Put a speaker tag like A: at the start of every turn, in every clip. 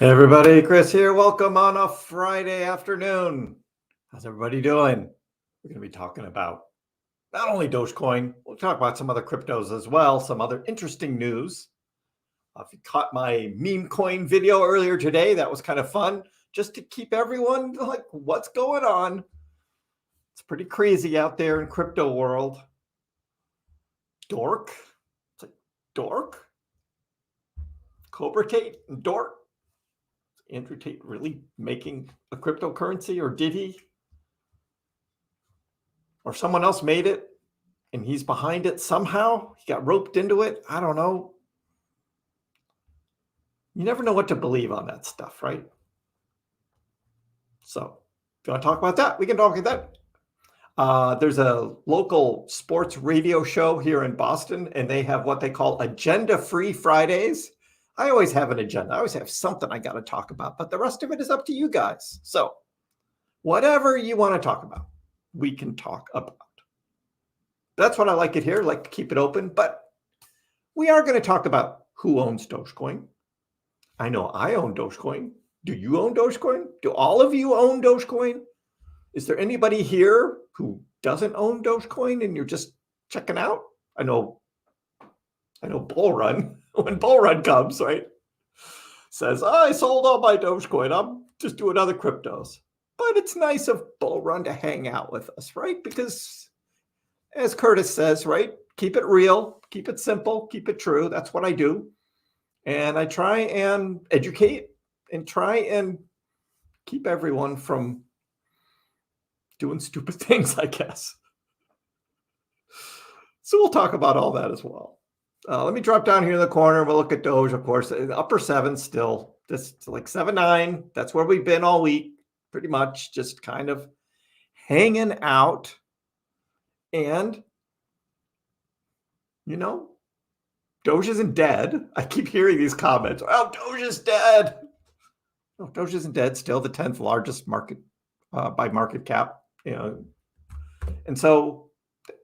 A: Hey everybody, Chris here. Welcome on a Friday afternoon. How's everybody doing? We're going to be talking about not only Dogecoin, we'll talk about some other cryptos as well, some other interesting news. If you caught my meme coin video earlier today, that was kind of fun, just to keep everyone like, what's going on? It's pretty crazy out there in crypto world. Dork? It's like dork? Cobra Kate and dork? Andrew Tate really making a cryptocurrency, or did he? Or someone else made it and he's behind it somehow? He got roped into it? I don't know. You never know what to believe on that stuff, right? So if you want to talk about that, we can talk about that. There's a local sports radio show here in Boston, and they have what they call agenda-free Fridays. I always have an agenda. I always have something I got to talk about, but the rest of it is up to you guys. So whatever you want to talk about, we can talk about. That's what I like it here. I like to keep it open, but we are going to talk about who owns Dogecoin. I know I own Dogecoin. Do you own Dogecoin? Do all of you own Dogecoin? Is there anybody here who doesn't own Dogecoin and you're just checking out? I know Bull Run, when Bull Run comes, right, says, I sold all my Dogecoin. I'm just doing other cryptos. But it's nice of Bull Run to hang out with us, right? Because as Curtis says, right, keep it real, keep it simple, keep it true. That's what I do. And I try and educate and try and keep everyone from doing stupid things, I guess. So we'll talk about all that as well. Let me drop down here in the corner. We'll look at Doge, of course. Upper 7 still. Just like 7.9. That's where we've been all week, pretty much. Just kind of hanging out. And, you know, Doge isn't dead. I keep hearing these comments. Oh, Doge is dead. No, Doge isn't dead. Still the 10th largest market by market cap. You know, and so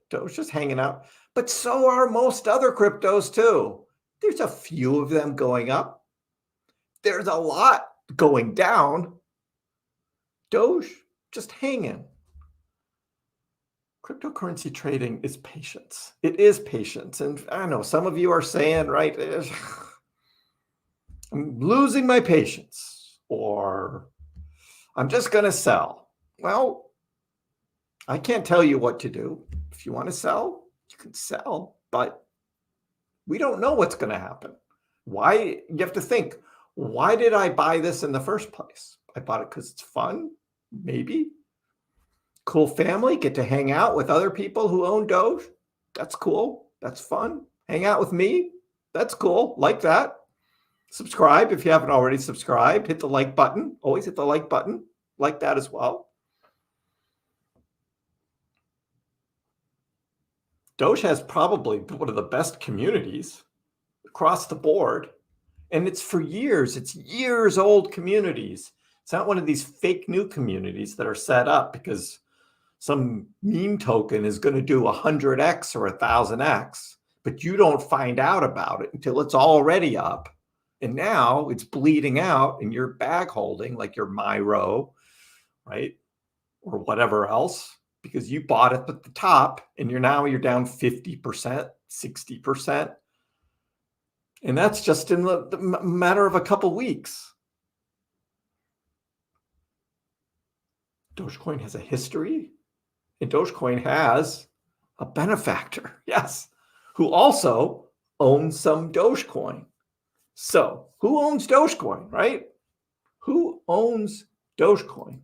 A: Doge just hanging out. But so are most other cryptos too. There's a few of them going up. There's a lot going down. Doge just hanging. Cryptocurrency trading is patience. It is patience. And I know some of you are saying, right, I'm losing my patience, or I'm just going to sell. Well, I can't tell you what to do. If you want to sell, you can sell, but we don't know what's going to happen. Why? You have to think, why did I buy this in the first place? I bought it because it's fun, maybe. Cool family, get to hang out with other people who own Doge. That's cool. That's fun. Hang out with me. That's cool. Like that. Subscribe if you haven't already subscribed. Hit the like button. Always hit the like button. Like that as well. Doge has probably one of the best communities across the board. And it's for years. It's years old communities. It's not one of these fake new communities that are set up because some meme token is going to do 100x or 1000x, but you don't find out about it until it's already up. And now it's bleeding out in your bag holding, like your MyRow, right? Or whatever else, because you bought it at the top and you're down 50%, 60%. And that's just in the matter of a couple weeks. Dogecoin has a history, and Dogecoin has a benefactor, yes, who also owns some Dogecoin. So who owns Dogecoin, right? Who owns Dogecoin?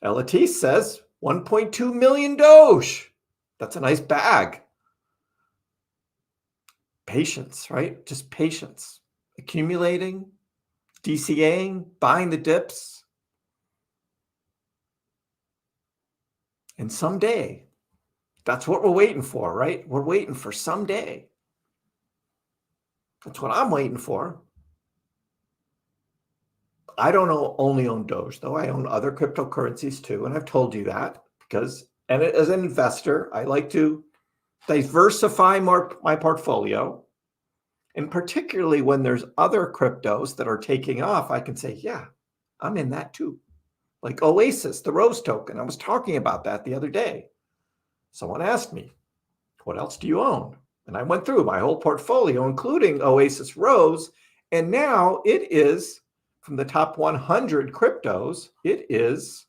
A: Elatis says 1.2 million Doge. That's a nice bag. Patience, right? Just patience. Accumulating, DCAing, buying the dips. And someday, that's what we're waiting for, right? We're waiting for someday. That's what I'm waiting for. I don't only own Doge, though. I own other cryptocurrencies too, and I've told you that because, and as an investor, I like to diversify my portfolio. And particularly when there's other cryptos that are taking off, I can say, yeah, I'm in that too. Like Oasis, the Rose token. I was talking about that the other day. Someone asked me, what else do you own? And I went through my whole portfolio, including Oasis Rose. And now it is, from the top 100 cryptos, it is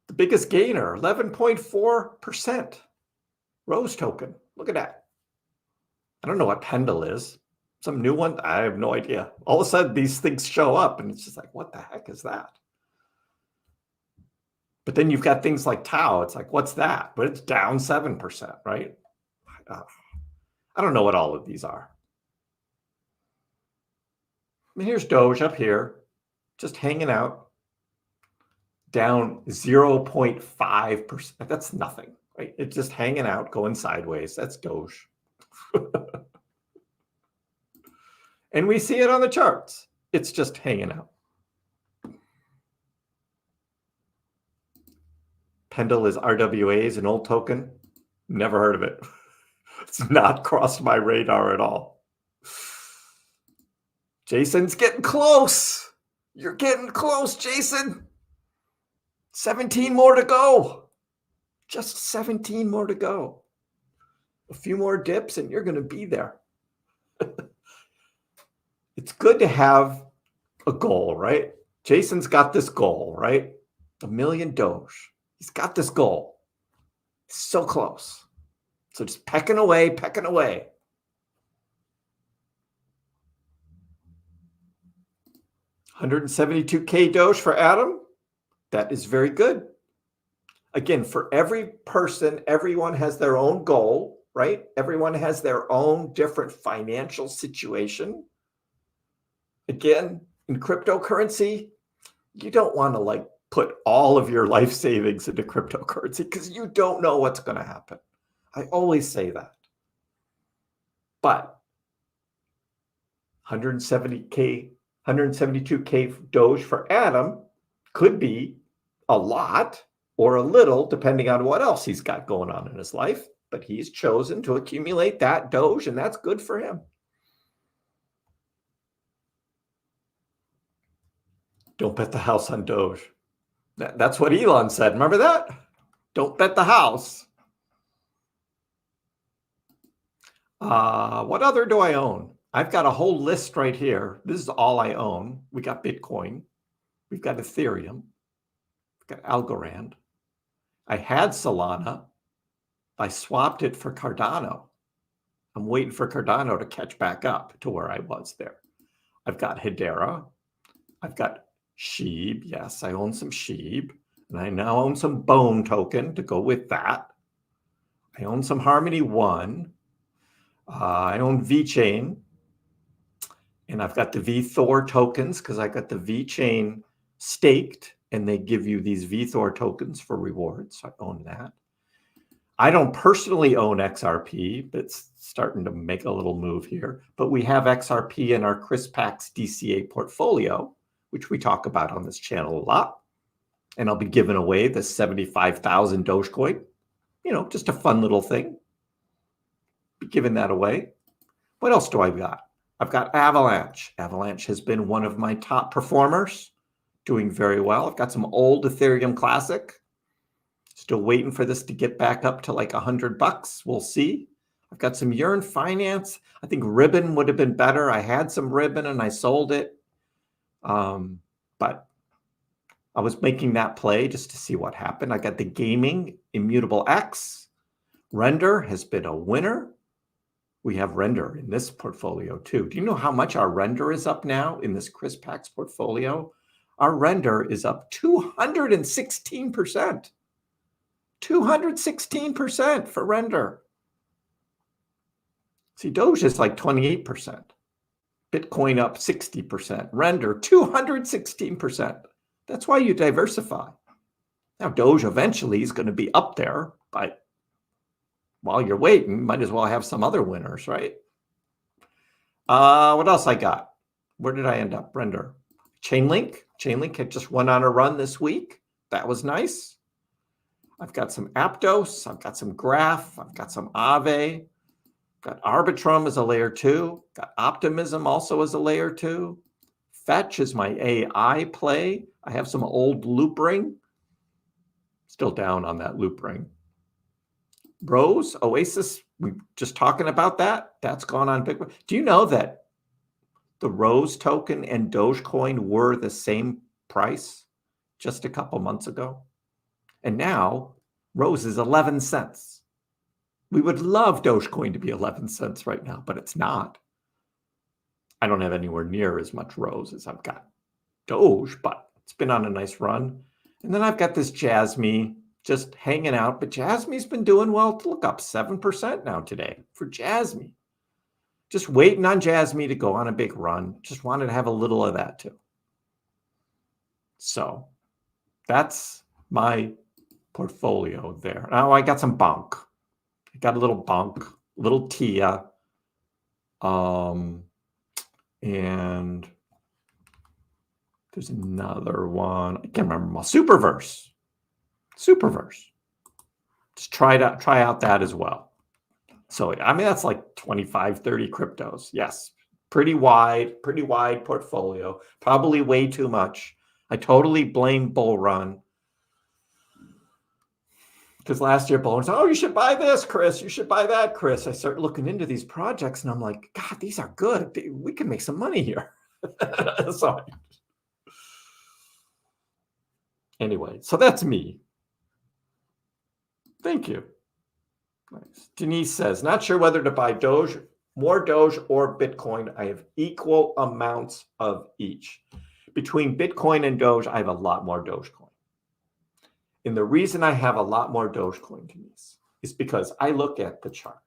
A: the biggest gainer, 11.4% Rose token. Look at that. I don't know what Pendle is. Some new one? I have no idea. All of a sudden, these things show up, and it's just like, what the heck is that? But then you've got things like Tau. It's like, what's that? But it's down 7%, right? I don't know what all of these are. I mean, here's Doge up here, just hanging out, down 0.5%. That's nothing, right? It's just hanging out, going sideways. That's Doge. And we see it on the charts. It's just hanging out. Pendle is RWAs, an old token. Never heard of it. It's not crossed my radar at all. Jason's getting close. You're getting close, Jason. 17 more to go. Just 17 more to go. A few more dips and you're going to be there. It's good to have a goal, right? Jason's got this goal, right? 1 million Doge. He's got this goal. So close. So just pecking away, pecking away. $172K Doge for Adam. That is very good. Again, for every person, everyone has their own goal, right? Everyone has their own different financial situation. Again, in cryptocurrency, you don't want to like put all of your life savings into cryptocurrency because you don't know what's going to happen. I always say that. But 172K Doge for Adam could be a lot or a little, depending on what else he's got going on in his life. But he's chosen to accumulate that Doge, and that's good for him. Don't bet the house on Doge. That's what Elon said. Remember that? Don't bet the house. What other do I own? I've got a whole list right here. This is all I own. We got Bitcoin. We've got Ethereum. We've got Algorand. I had Solana. I swapped it for Cardano. I'm waiting for Cardano to catch back up to where I was there. I've got Hedera. I've got SHIB. Yes, I own some SHIB. And I now own some Bone token to go with that. I own some Harmony One. I own VeChain. And I've got the VThor tokens because I got the VeChain staked. And they give you these VThor tokens for rewards. So I own that. I don't personally own XRP, but it's starting to make a little move here. But we have XRP in our Kriss DCA portfolio, which we talk about on this channel a lot. And I'll be giving away the 75,000 Dogecoin. You know, just a fun little thing. Be giving that away. What else do I got? I've got Avalanche. Avalanche has been one of my top performers, doing very well. I've got some old Ethereum Classic. Still waiting for this to get back up to like $100. We'll see. I've got some Yearn Finance. I think Ribbon would have been better. I had some Ribbon and I sold it. But I was making that play just to see what happened. I got the gaming, Immutable X. Render has been a winner. We have Render in this portfolio too. Do you know how much our Render is up now in this Kriss portfolio? Our Render is up 216%. 216% for Render. See, Doge is like 28%. Bitcoin up 60%. Render 216%. That's why you diversify. Now, Doge eventually is going to be up there, but while you're waiting, might as well have some other winners, right? What else I got? Where did I end up? Render. Chainlink. Chainlink had just went on a run this week. That was nice. I've got some Aptos. I've got some Graph. I've got some Aave. I've Got Arbitrum as a layer 2. Got Optimism also as a layer 2. Fetch is my AI play. I have some old loop ring. Still down on that loop ring. Rose, Oasis, we just talking about that. That's gone on big. Do you know that the Rose token and Dogecoin were the same price just a couple months ago? And now Rose is 11 cents. We would love Dogecoin to be 11 cents right now, but it's not. I don't have anywhere near as much Rose as I've got Doge, but it's been on a nice run. And then I've got this Jasmy just hanging out, but Jasmy's been doing well. Look up 7% now today for Jasmy. Just waiting on Jasmy to go on a big run. Just wanted to have a little of that too. So that's my portfolio there. Now I got some bonk. I got a little bonk, little Tia. And there's another one. I can't remember. Superverse. Just try out that as well. So, I mean, that's like 25, 30 cryptos. Yes. Pretty wide portfolio. Probably way too much. I totally blame Bull Run. Because last year, Bull Run said, oh, you should buy this, Kriss. You should buy that, Kriss. I start looking into these projects and I'm like, God, these are good. We can make some money here. So, anyway, so that's me. Thank you. Nice. Denise says, not sure whether to buy Doge, more Doge or Bitcoin. I have equal amounts of each. Between Bitcoin and Doge, I have a lot more Dogecoin. And the reason I have a lot more Dogecoin, Denise, is because I look at the chart,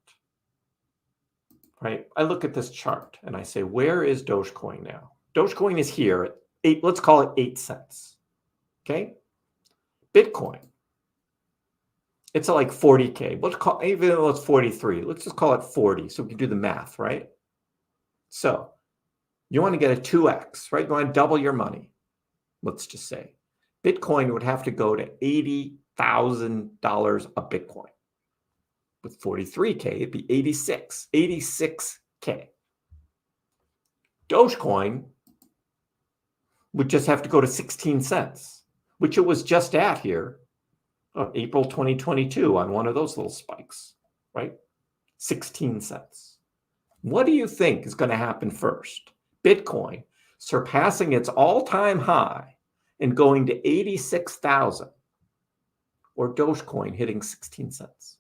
A: right? I look at this chart and I say, where is Dogecoin now? Dogecoin is here at 8, let's call it 8 cents. Okay. Bitcoin, it's at like 40K. Let's call, even though it's 43, let's just call it 40. So we can do the math, right? So you want to get a 2x, right? You want to double your money. Let's just say Bitcoin would have to go to $80,000 a Bitcoin. With 43K, it'd be 86K. Dogecoin would just have to go to 16 cents, which it was just at here April 2022 on one of those little spikes, right? 16 cents. What do you think is going to happen first? Bitcoin surpassing its all-time high and going to 86,000, or Dogecoin hitting 16 cents?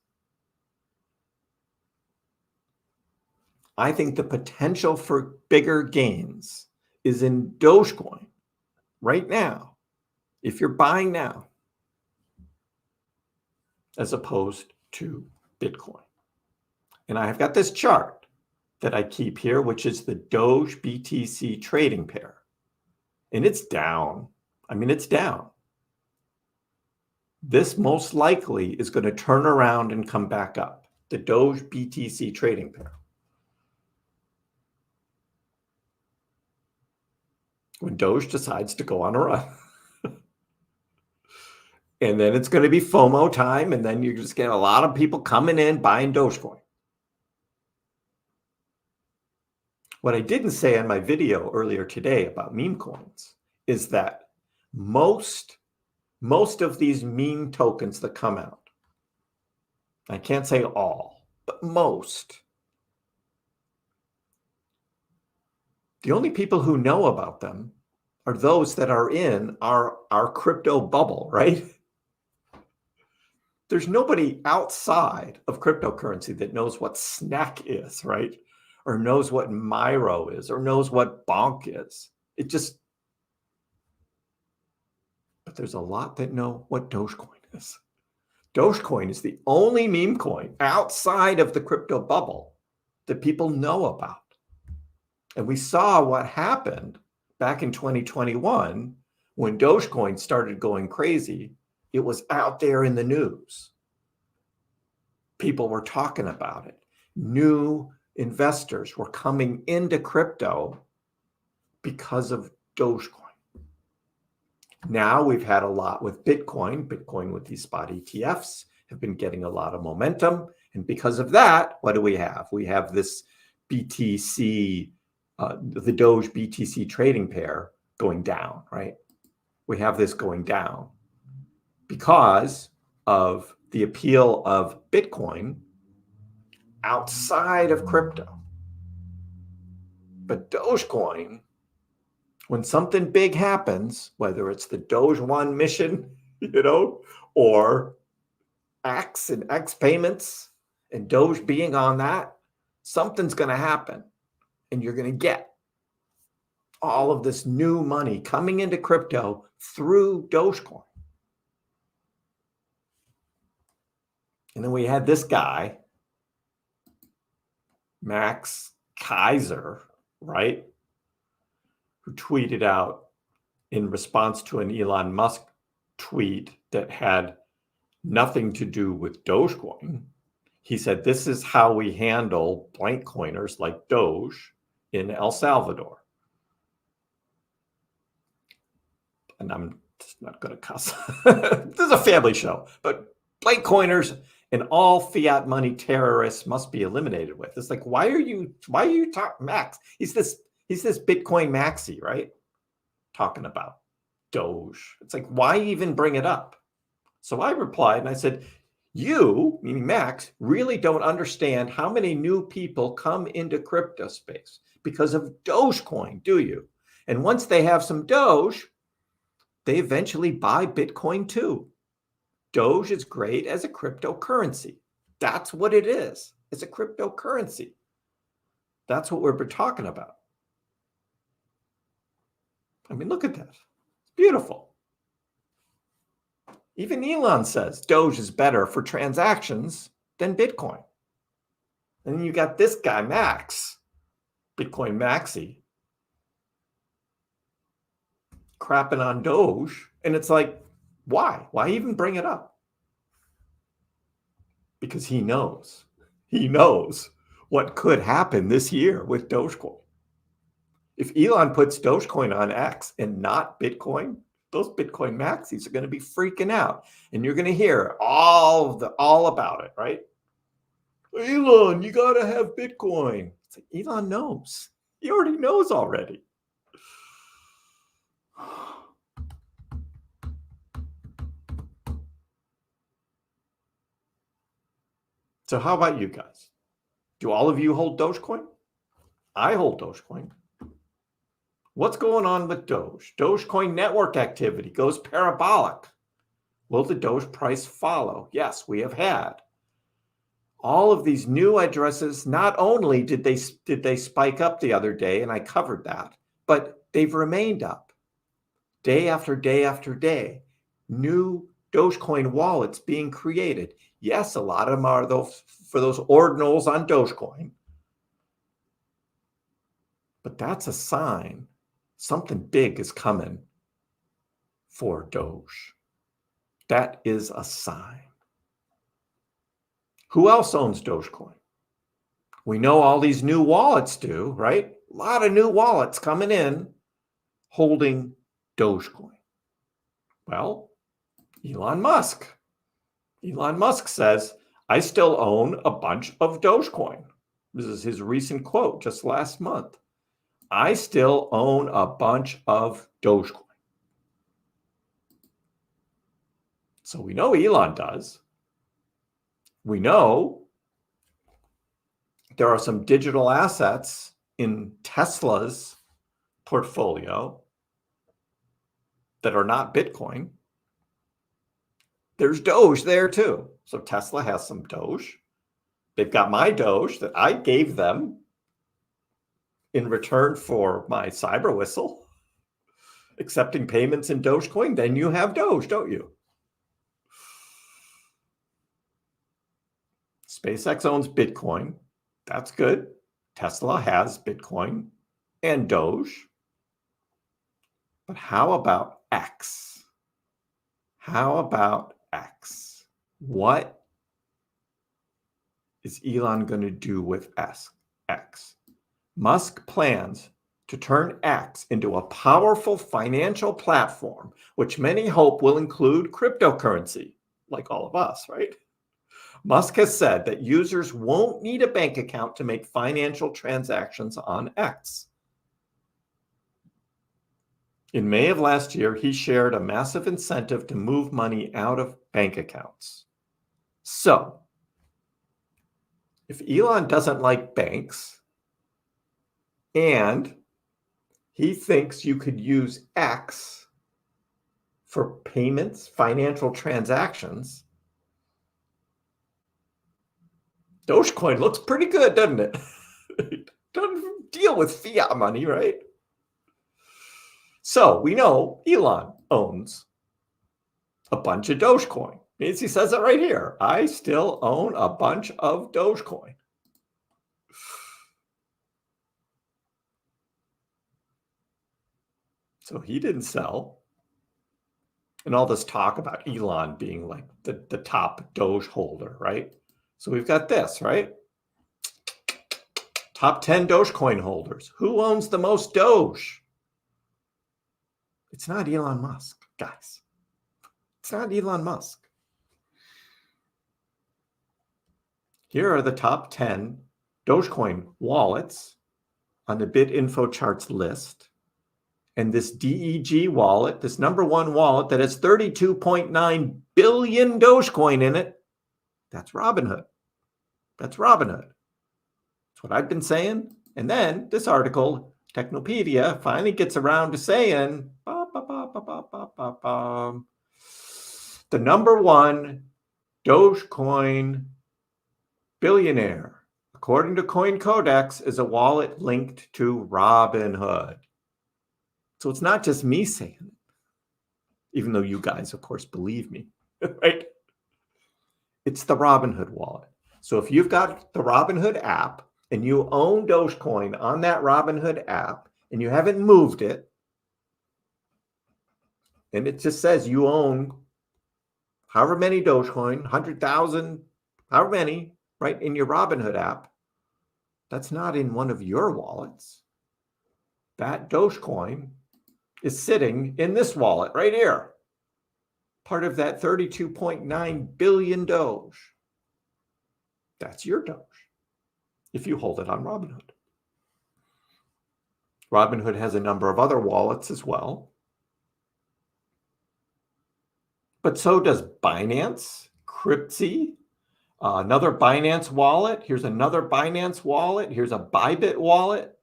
A: I think the potential for bigger gains is in Dogecoin right now, if you're buying now, as opposed to Bitcoin. And I've got this chart that I keep here, which is the Doge BTC trading pair. And it's down. I mean, it's down. This most likely is going to turn around and come back up. The Doge BTC trading pair. When Doge decides to go on a run. And then it's going to be FOMO time, and then you're just getting a lot of people coming in buying Dogecoin. What I didn't say in my video earlier today about meme coins is that most of these meme tokens that come out, I can't say all, but most, the only people who know about them are those that are in our crypto bubble, right? There's nobody outside of cryptocurrency that knows what Snack is, right? Or knows what Miro is, or knows what Bonk is. It just, but there's a lot that know what Dogecoin is. Dogecoin is the only meme coin outside of the crypto bubble that people know about. And we saw what happened back in 2021 when Dogecoin started going crazy. It was out there in the news. People were talking about it. New investors were coming into crypto because of Dogecoin. Now we've had a lot with Bitcoin with these spot ETFs have been getting a lot of momentum. And because of that, what do we have? We have this BTC, the Doge BTC trading pair going down, right? We have this going down because of the appeal of Bitcoin outside of crypto. But Dogecoin, when something big happens, whether it's the Doge 1 mission, or X and X payments and Doge being on that, something's going to happen. And you're going to get all of this new money coming into crypto through Dogecoin. And then we had this guy, Max Keiser, right? Who tweeted out in response to an Elon Musk tweet that had nothing to do with Dogecoin. He said, this is how we handle blank coiners like Doge in El Salvador. And I'm just not going to cuss. This is a family show, but blank coiners and all fiat money terrorists must be eliminated with. It's like, why are you talking Max? He's this Bitcoin maxi, right? Talking about Doge. It's like, why even bring it up? So I replied and I said, you, meaning Max, really don't understand how many new people come into crypto space because of Dogecoin, do you? And once they have some Doge, they eventually buy Bitcoin too. Doge is great as a cryptocurrency. That's what it is. It's a cryptocurrency. That's what we're talking about. I mean, look at that. It's beautiful. Even Elon says Doge is better for transactions than Bitcoin. And then you got this guy, Max, Bitcoin Maxi, crapping on Doge. And it's like, why? Why even bring it up? Because he knows. He knows what could happen this year with Dogecoin. If Elon puts Dogecoin on X and not Bitcoin, those Bitcoin maxis are going to be freaking out. And you're going to hear all about it, right? Elon, you got to have Bitcoin. It's like, Elon knows. He already knows already. So how about you guys? Do all of you hold Dogecoin? I hold Dogecoin. What's going on with Doge? Dogecoin network activity goes parabolic. Will the Doge price follow? Yes, we have had. All of these new addresses, not only did they spike up the other day, and I covered that, but they've remained up day after day after day. New Dogecoin wallets being created. Yes, a lot of them are for those ordinals on Dogecoin. But that's a sign something big is coming for Doge. That is a sign. Who else owns Dogecoin? We know all these new wallets do, right? A lot of new wallets coming in holding Dogecoin. Well, Elon Musk. Elon Musk says, I still own a bunch of Dogecoin. This is his recent quote just last month. I still own a bunch of Dogecoin. So we know Elon does. We know there are some digital assets in Tesla's portfolio that are not Bitcoin. There's Doge there too. So Tesla has some Doge. They've got my Doge that I gave them in return for my cyber whistle, accepting payments in Dogecoin. Then you have Doge, don't you? SpaceX owns Bitcoin. That's good. Tesla has Bitcoin and Doge. But how about X? How about X? What is Elon going to do with X? Musk plans to turn X into a powerful financial platform, which many hope will include cryptocurrency, like all of us, right? Musk has said that users won't need a bank account to make financial transactions on X. In May of last year, he shared a massive incentive to move money out of bank accounts. So, if Elon doesn't like banks and he thinks you could use X for payments, financial transactions, Dogecoin looks pretty good, doesn't it? It doesn't deal with fiat money, right? So we know Elon owns a bunch of Dogecoin. He says it right here. I still own a bunch of Dogecoin. So he didn't sell. And all this talk about Elon being like the top Doge holder, right? So we've got this, right? Top 10 Dogecoin holders. Who owns the most Doge? It's not Elon Musk, guys. It's not Elon Musk. Here are the top 10 Dogecoin wallets on the BitInfo charts list. And this DEG wallet, this number one wallet that has 32.9 billion Dogecoin in it, that's Robinhood. That's Robinhood. That's what I've been saying. And then this article, Technopedia, finally gets around to saying, the number one Dogecoin billionaire, according to Coin Codex, is a wallet linked to Robinhood. So it's not just me saying it, even though you guys, of course, believe me, right? It's the Robinhood wallet. So if you've got the Robinhood app and you own Dogecoin on that Robinhood app and you haven't moved it, and it just says you own however many Dogecoin, 100,000, however many, right, in your Robinhood app, that's not in one of your wallets. That Dogecoin is sitting in this wallet right here, part of that 32.9 billion Doge. That's your Doge if you hold it on Robinhood. Robinhood has a number of other wallets as well. But so does Binance, Kriss, another Binance wallet. Here's another Binance wallet. Here's a Bybit wallet.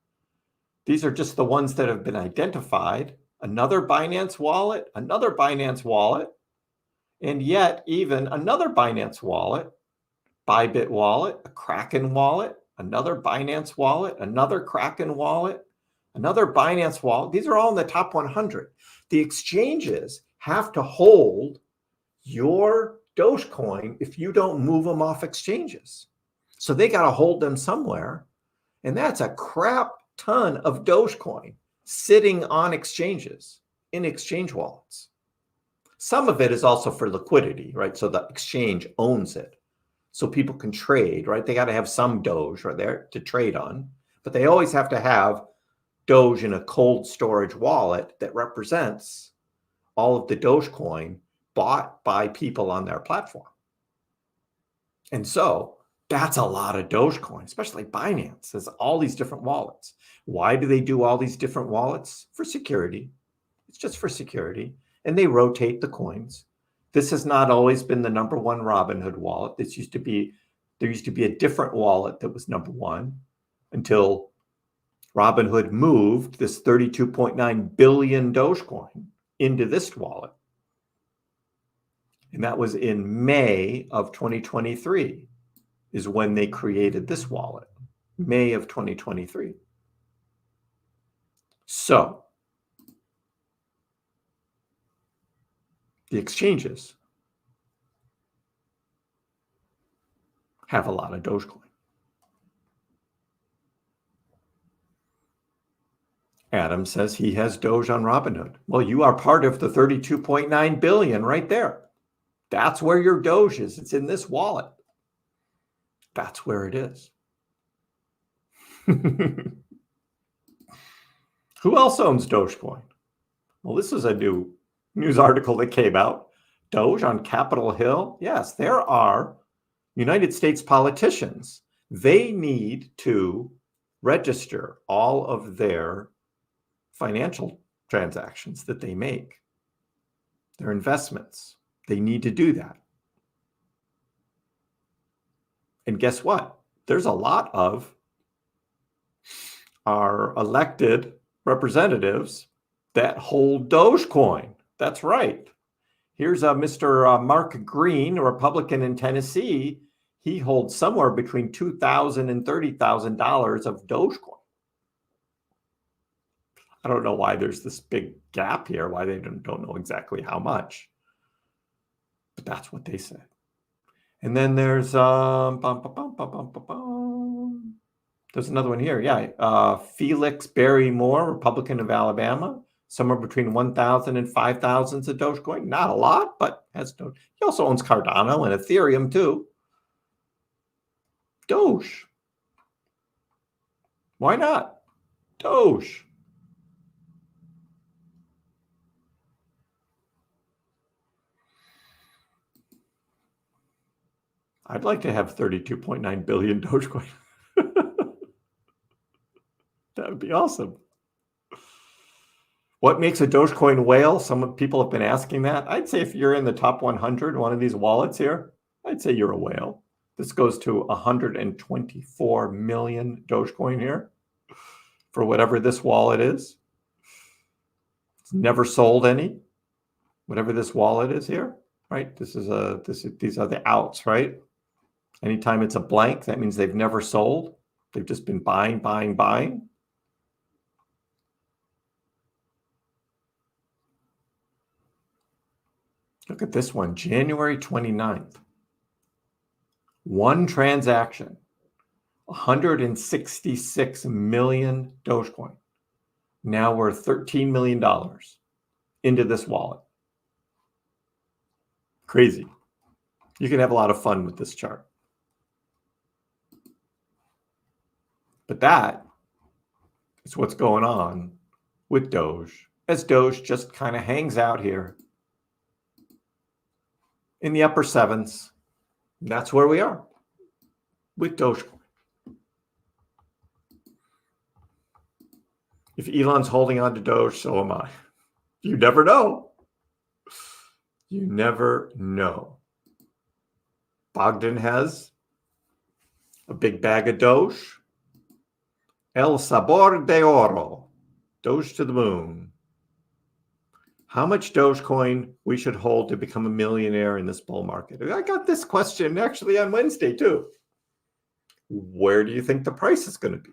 A: These are just the ones that have been identified. Another Binance wallet, and yet even another Binance wallet, Bybit wallet, a Kraken wallet, another Binance wallet, another Kraken wallet, another Binance wallet. These are all in the top 100. The exchanges have to hold your Dogecoin if you don't move them off exchanges. So they got to hold them somewhere. And that's a crap ton of Dogecoin sitting on exchanges in exchange wallets. Some of it is also for liquidity, right? So the exchange owns it. So people can trade, right? They got to have some Doge right there to trade on, but they always have to have Doge in a cold storage wallet that represents all of the Dogecoin bought by people on their platform. And so that's a lot of Dogecoin, especially Binance has all these different wallets. Why do they do all these different wallets? For security. It's just for security. And they rotate the coins. This has not always been the number one Robinhood wallet. There used to be a different wallet that was number one until Robinhood moved this 32.9 billion Dogecoin into this wallet. And that was in May of 2023 is when they created this wallet, May of 2023. So the exchanges have a lot of Dogecoin. Adam says he has Doge on Robinhood. Well, you are part of the 32.9 billion right there. That's where your Doge is. It's in this wallet. That's where it is. Who else owns Dogecoin? Well, this is a new news article that came out. Doge on Capitol Hill. Yes, there are United States politicians, they need to register all of their financial transactions that they make, their investments. They need to do that. And guess what? There's a lot of our elected representatives that hold Dogecoin. That's right. Here's Mr. Mark Green, a Republican in Tennessee. He holds somewhere between $2,000 and $30,000 of Dogecoin. I don't know why there's this big gap here, why they don't know exactly how much. But that's what they said. And then there's there's another one here. Yeah, Felix Barrymore, Republican of Alabama, somewhere between 1,000 and 5,000 of Dogecoin. Not a lot, but has Doge. He also owns Cardano and Ethereum too. Doge. Why not? Doge. I'd like to have 32.9 billion Dogecoin. That would be awesome. What makes a Dogecoin whale? Some people have been asking that. I'd say if you're in the top 100, one of these wallets here, I'd say you're a whale. This goes to 124 million Dogecoin here for whatever this wallet is. It's never sold any, whatever this wallet is here, right? These are the outs, right? Anytime it's a blank, that means they've never sold. They've just been buying, buying, buying. Look at this one, January 29th. One transaction, 166 million Dogecoin. Now we're $13 million into this wallet. Crazy. You can have a lot of fun with this chart. But that is what's going on with Doge, as Doge just kind of hangs out here in the upper sevens. That's where we are with Dogecoin. If Elon's holding on to Doge, so am I. You never know. You never know. Bogdan has a big bag of Doge. El sabor de oro. Doge to the moon. How much Dogecoin we should hold to become a millionaire in this bull market? I got this question actually on Wednesday too. Where do you think the price is going to be?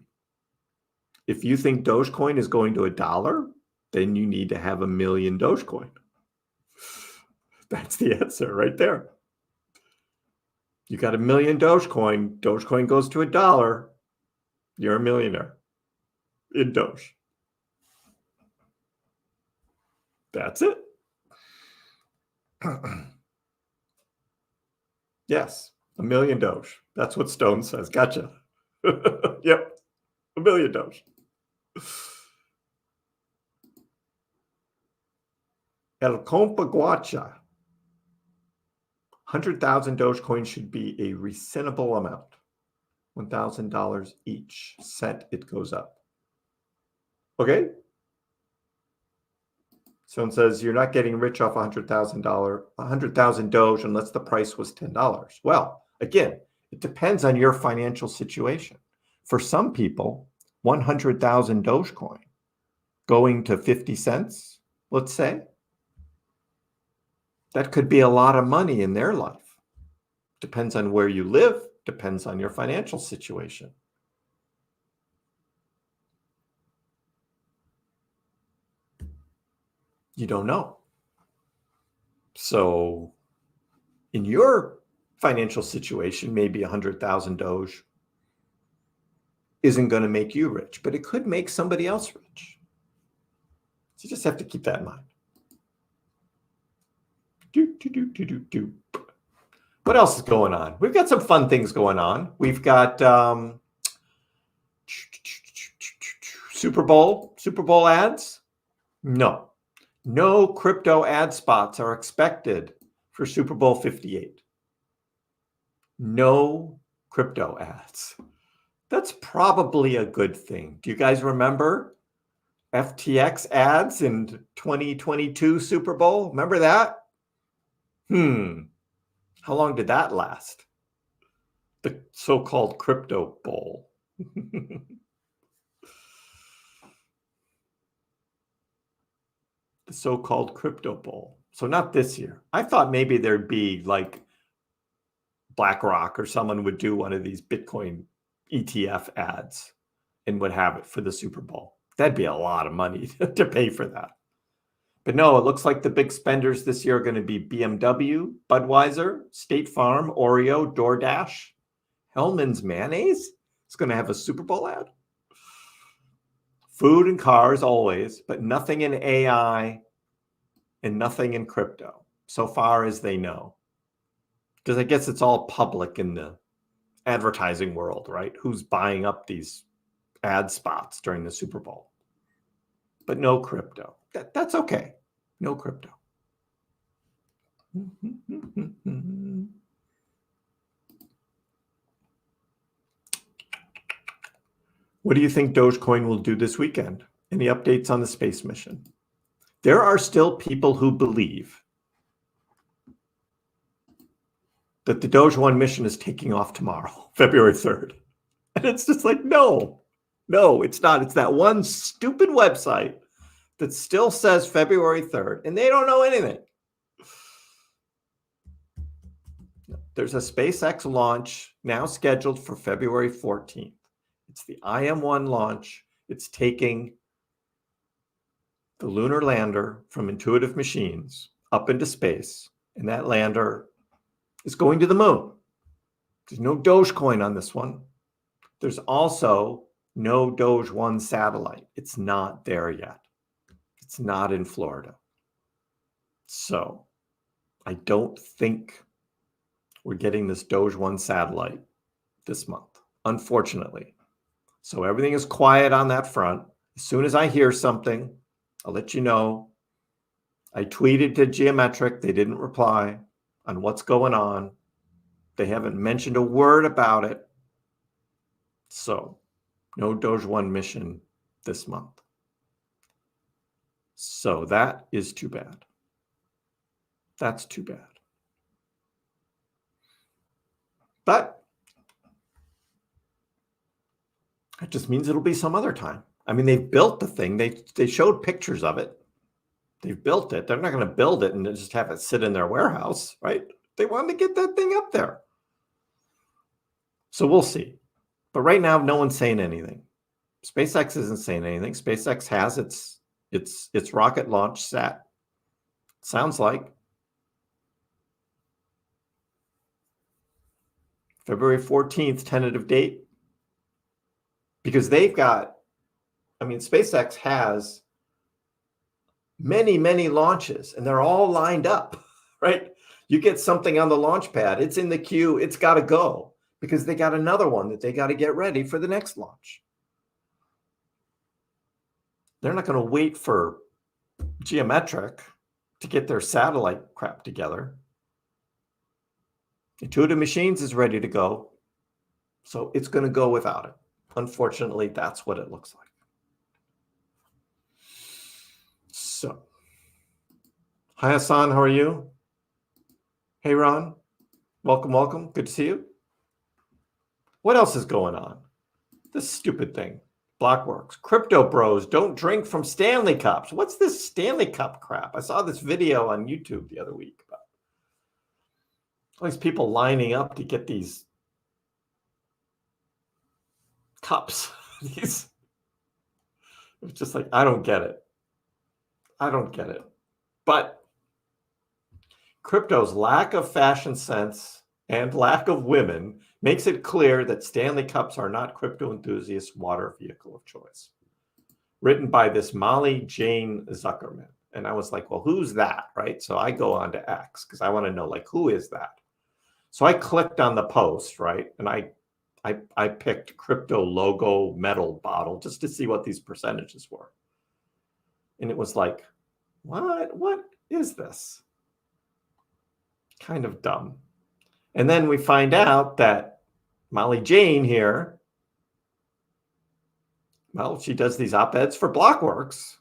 A: If you think Dogecoin is going to $1, then you need to have 1 million Dogecoin. That's the answer right there. You got 1 million Dogecoin. Dogecoin goes to $1. You're a millionaire in Doge. That's it. Yes, 1 million Doge. That's what Stone says. Gotcha. Yep, 1 million Doge. El Compaguacha. 100,000 Dogecoin should be a reasonable amount. $1,000 each. Cent it goes up. Okay? Someone says you're not getting rich off $100,000 Doge unless the price was $10. Well, again, it depends on your financial situation. For some people, 100,000 Dogecoin going to 50 cents, let's say, that could be a lot of money in their life. Depends on where you live, depends on your financial situation. You don't know. So in your financial situation, maybe 100,000 Doge isn't going to make you rich, but it could make somebody else rich. So you just have to keep that in mind. What else is going on? We've got some fun things going on. We've got Super Bowl ads. No crypto ad spots are expected for Super Bowl 58. No crypto ads. That's probably a good thing. Do you guys remember FTX ads in 2022 Super Bowl? Remember that? How long did that last? The so-called crypto bowl. The so-called crypto bowl. So not this year. I thought maybe there'd be like BlackRock or someone would do one of these Bitcoin ETF ads and would have it for the Super Bowl. That'd be a lot of money to pay for that. But no, it looks like the big spenders this year are going to be BMW, Budweiser, State Farm, Oreo, DoorDash, Hellman's Mayonnaise. It's going to have a Super Bowl ad. Food and cars always, but nothing in AI and nothing in crypto so far as they know. Because I guess it's all public in the advertising world, right? Who's buying up these ad spots during the Super Bowl? But no crypto. That's okay. No crypto. What do you think Dogecoin will do this weekend? Any updates on the space mission? There are still people who believe that the Doge 1 mission is taking off tomorrow, February 3rd. And it's just like, no, it's not. It's that one stupid website that still says February 3rd, and they don't know anything. There's a SpaceX launch now scheduled for February 14th. It's the IM-1 launch. It's taking the lunar lander from Intuitive Machines up into space, and that lander is going to the moon. There's no Dogecoin on this one. There's also no Doge 1 satellite. It's not there yet. It's not in Florida. So I don't think we're getting this Doge 1 satellite this month, unfortunately. So everything is quiet on that front. As soon as I hear something, I'll let you know. I tweeted to Geometric. They didn't reply on what's going on. They haven't mentioned a word about it. So no Doge 1 mission this month. So that is too bad. That's too bad. But it just means it'll be some other time. I mean, they've built the thing. They showed pictures of it. They've built it. They're not going to build it and just have it sit in their warehouse, right? They want to get that thing up there. So we'll see. But right now, no one's saying anything. SpaceX isn't saying anything. SpaceX has its rocket launch set. Sounds like February 14th, tentative date. Because they've got, I mean, SpaceX has many, many launches, and they're all lined up, right? You get something on the launch pad, it's in the queue, it's got to go, because they got another one that they got to get ready for the next launch. They're not going to wait for Geometric to get their satellite crap together. Intuitive Machines is ready to go, so it's going to go without it. Unfortunately, that's what it looks like. So, hi Hassan, how are you? Hey Ron, welcome. Good to see you. What else is going on? This stupid thing. Blockworks. Crypto bros don't drink from Stanley Cups. What's this Stanley Cup crap? I saw this video on YouTube the other week about all these people lining up to get these cups. It's just like, I don't get it. But crypto's lack of fashion sense and lack of women makes it clear that Stanley Cups are not crypto enthusiasts' water vehicle of choice. Written by this Molly Jane Zuckerman. And I was like, well, who's that, right? So I go on to X because I want to know, like, who is that? So I clicked on the post, right? And I picked crypto logo metal bottle just to see what these percentages were. And it was like, what is this? Kind of dumb. And then we find out that Molly Jane here, well, she does these op-eds for Blockworks.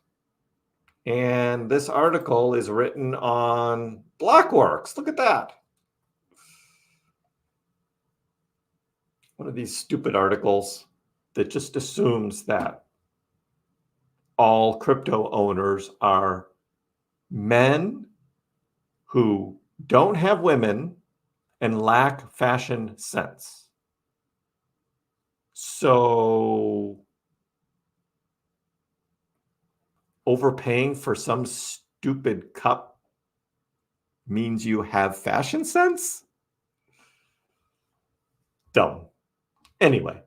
A: And this article is written on Blockworks. Look at that. One of these stupid articles that just assumes that all crypto owners are men who don't have women and lack fashion sense. So overpaying for some stupid cup means you have fashion sense? Dumb. Anyway,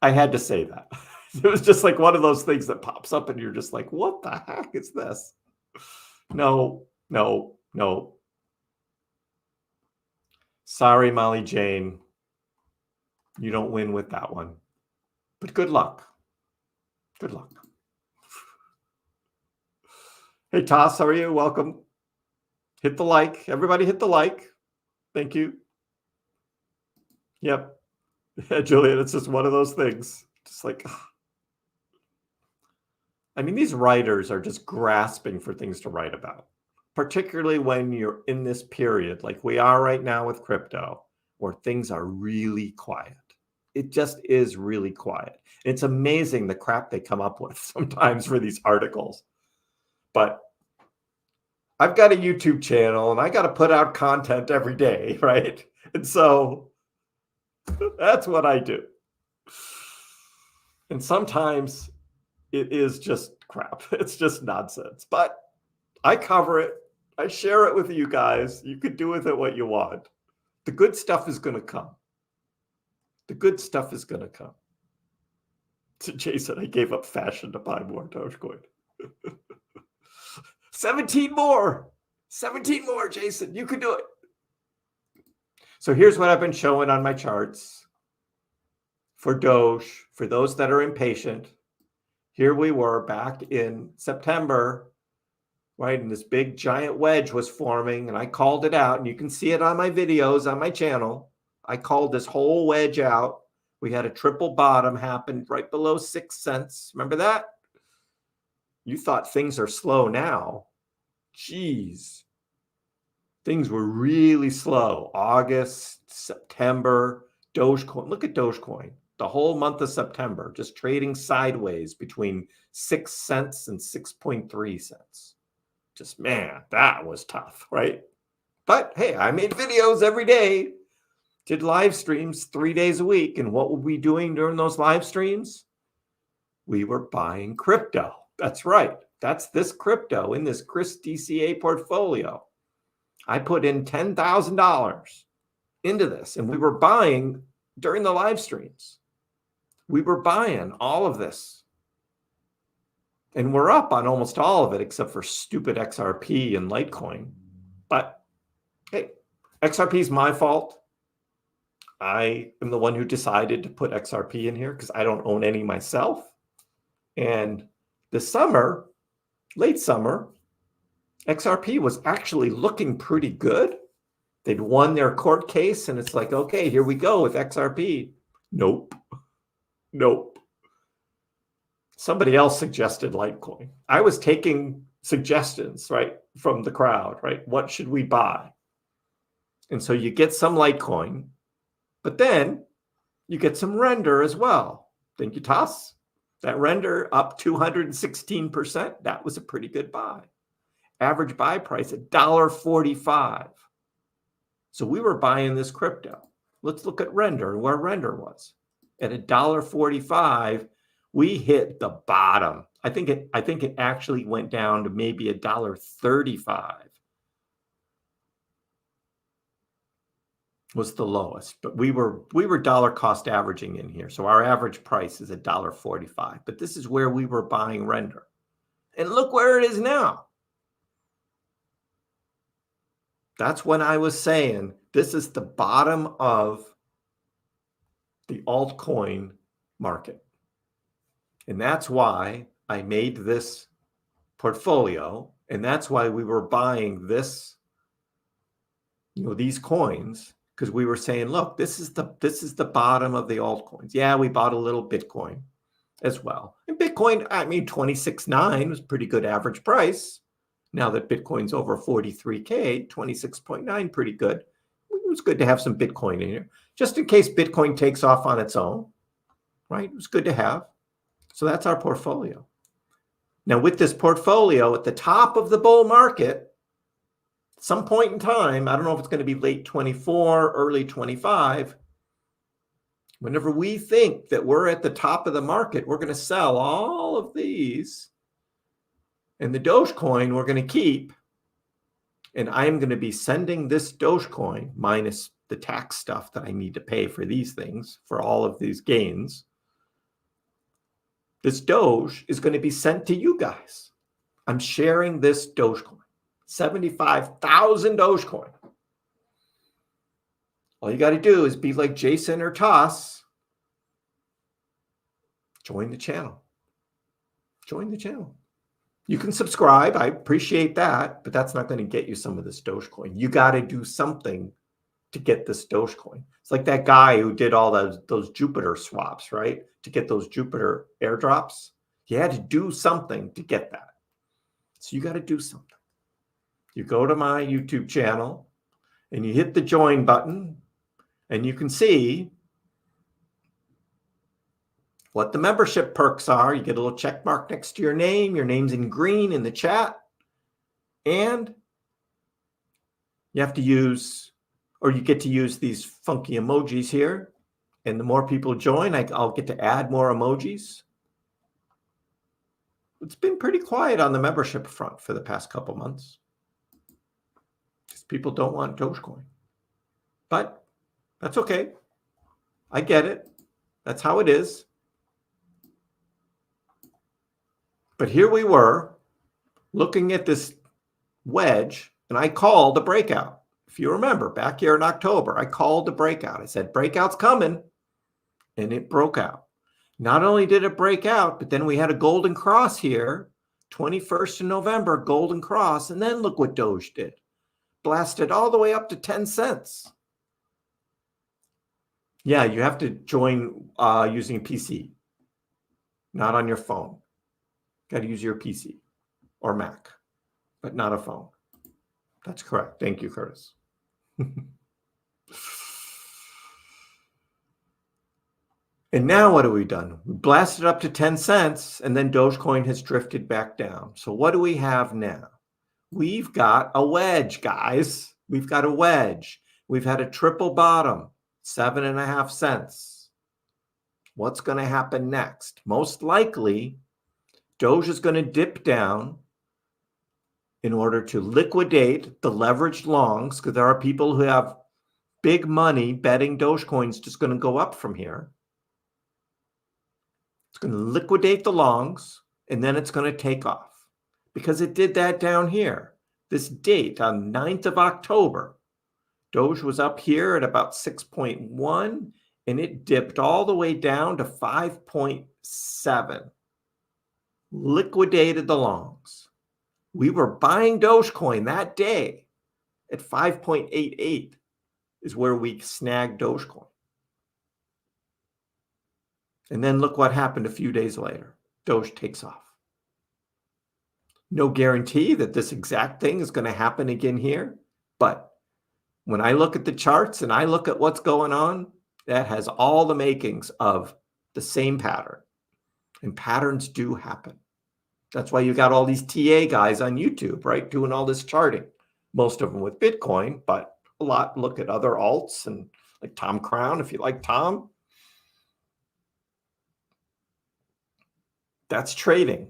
A: I had to say that. It was just like one of those things that pops up and you're just like, what the heck is this? No. Sorry, Molly Jane. You don't win with that one. But good luck. Good luck. Hey, Toss, how are you? Welcome. Hit the like. Everybody hit the like. Thank you. Yep. Yeah, Julian, it's just one of those things. Just like, I mean, these writers are just grasping for things to write about, particularly when you're in this period like we are right now with crypto, where things are really quiet. It just is really quiet. It's amazing the crap they come up with sometimes for these articles. But I've got a YouTube channel and I got to put out content every day, right? And so that's what I do. And sometimes it is just crap. It's just nonsense. But I cover it. I share it with you guys. You could do with it what you want. The good stuff is going to come. The good stuff is going to come. To Jason, I gave up fashion to buy more Dogecoin. 17 more. 17 more, Jason. You can do it. So here's what I've been showing on my charts for Doge. For those that are impatient, here we were back in September, right? And this big giant wedge was forming, and I called it out. And you can see it on my videos on my channel. I called this whole wedge out. We had a triple bottom happen right below 6 cents. Remember that? You thought things are slow now. Jeez. Things were really slow. August, September, Dogecoin. Look at Dogecoin. The whole month of September, just trading sideways between 6 cents and 6.3 cents. Just, man, that was tough, right? But hey, I made videos every day, did live streams 3 days a week. And what were we doing during those live streams? We were buying crypto. That's right. That's this crypto in this Kriss DCA portfolio. I put in $10,000 into this, and we were buying during the live streams. We were buying all of this. And we're up on almost all of it, except for stupid XRP and Litecoin. But hey, XRP is my fault. I am the one who decided to put XRP in here because I don't own any myself. And this summer, late summer, XRP was actually looking pretty good. They'd won their court case, and it's like, okay, here we go with XRP. Nope. Somebody else suggested Litecoin. I was taking suggestions, right, from the crowd, right? What should we buy? And so you get some Litecoin, but then you get some render as well. Thank you, Toss. That render up 216%. That was a pretty good buy. Average buy price $1.45. So we were buying this crypto. Let's look at render and where render was. At $1.45, we hit the bottom. I think it actually went down to maybe $1.35 was the lowest. But we were dollar cost averaging in here. So our average price is $1.45. But this is where we were buying render. And look where it is now. That's when I was saying this is the bottom of the altcoin market. And that's why I made this portfolio. And that's why we were buying this, these coins, because we were saying, look, this is the bottom of the altcoins. Yeah, we bought a little Bitcoin as well. And Bitcoin, I mean, 26.9 was pretty good average price. Now that Bitcoin's over 43K, 26.9, pretty good. It was good to have some Bitcoin in here, just in case Bitcoin takes off on its own, right? It was good to have. So that's our portfolio. Now with this portfolio at the top of the bull market, at some point in time, I don't know if it's going to be late 24, early 25, whenever we think that we're at the top of the market, we're going to sell all of these. And the Dogecoin we're going to keep. And I'm going to be sending this Dogecoin, minus the tax stuff that I need to pay for these things, for all of these gains. This Doge is going to be sent to you guys. I'm sharing this Dogecoin. 75,000 Dogecoin. All you got to do is be like Jason or Toss. Join the channel. Join the channel. You can subscribe. I appreciate that, but that's not going to get you some of this Dogecoin. You got to do something to get this Dogecoin. It's like that guy who did all those Jupiter swaps, right? To get those Jupiter airdrops. He had to do something to get that. So you got to do something. You go to my YouTube channel and you hit the join button and you can see what the membership perks are. You get a little check mark next to your name. Your name's in green in the chat. And you have to use, or you get to use these funky emojis here. And the more people join, I'll get to add more emojis. It's been pretty quiet on the membership front for the past couple months. Because people don't want Dogecoin. But that's okay. I get it. That's how it is. But here we were looking at this wedge, and I called the breakout. If you remember, back here in October, I called the breakout. I said, breakout's coming, and it broke out. Not only did it break out, but then we had a golden cross here, 21st of November, golden cross, and then look what Doge did. Blasted all the way up to 10 cents. Yeah, you have to join using a PC, not on your phone. Got to use your PC or Mac, but not a phone. That's correct. Thank you, Curtis. And now what have we done? We blasted up to 10 cents, and then Dogecoin has drifted back down. So what do we have now? We've got a wedge, guys. We've got a wedge. We've had a triple bottom, 7.5 cents. What's going to happen next? Most likely, Doge is going to dip down in order to liquidate the leveraged longs, because there are people who have big money betting Dogecoin's just going to go up from here. It's going to liquidate the longs, and then it's going to take off, because it did that down here. This date on 9th of October, Doge was up here at about 6.1, and it dipped all the way down to 5.7. Liquidated the longs. We were buying Dogecoin that day at 5.88 is where we snagged Dogecoin. And then look what happened a few days later. Doge takes off. No guarantee that this exact thing is going to happen again here. But when I look at the charts and I look at what's going on, that has all the makings of the same pattern. And patterns do happen. That's why you got all these TA guys on YouTube, right? Doing all this charting. Most of them with Bitcoin, but a lot look at other alts, and like Tom Crown, if you like Tom. That's trading.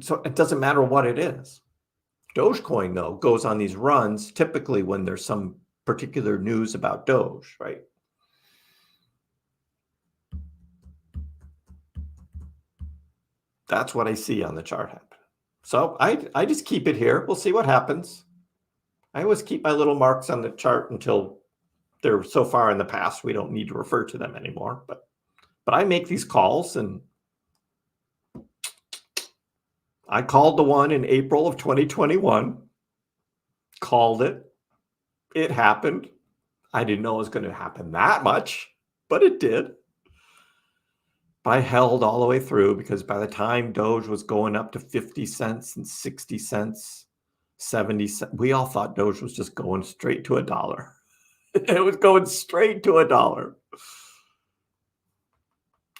A: So it doesn't matter what it is. Dogecoin, though, goes on these runs typically when there's some particular news about Doge, right? That's what I see on the chart happen. So I just keep it here. We'll see what happens. I always keep my little marks on the chart until they're so far in the past we don't need to refer to them anymore. But I make these calls, and I called the one in April of 2021. Called it. It happened. I didn't know it was going to happen that much, but it did. I held all the way through because by the time Doge was going up to 50 cents and 60 cents, 70 cents, we all thought Doge was just going straight to $1. It was going straight to $1.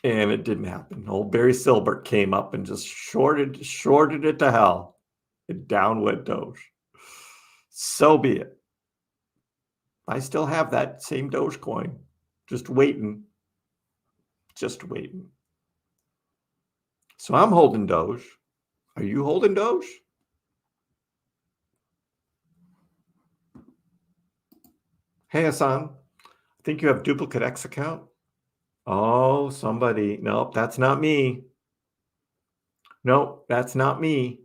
A: And it didn't happen. Old Barry Silbert came up and just shorted it to hell. And down went Doge. So be it. I still have that same Dogecoin. Just waiting. Just waiting. So I'm holding Doge. Are you holding Doge? Hey, Hassan. I think you have duplicate X account. Oh, somebody. Nope, that's not me. Nope, that's not me.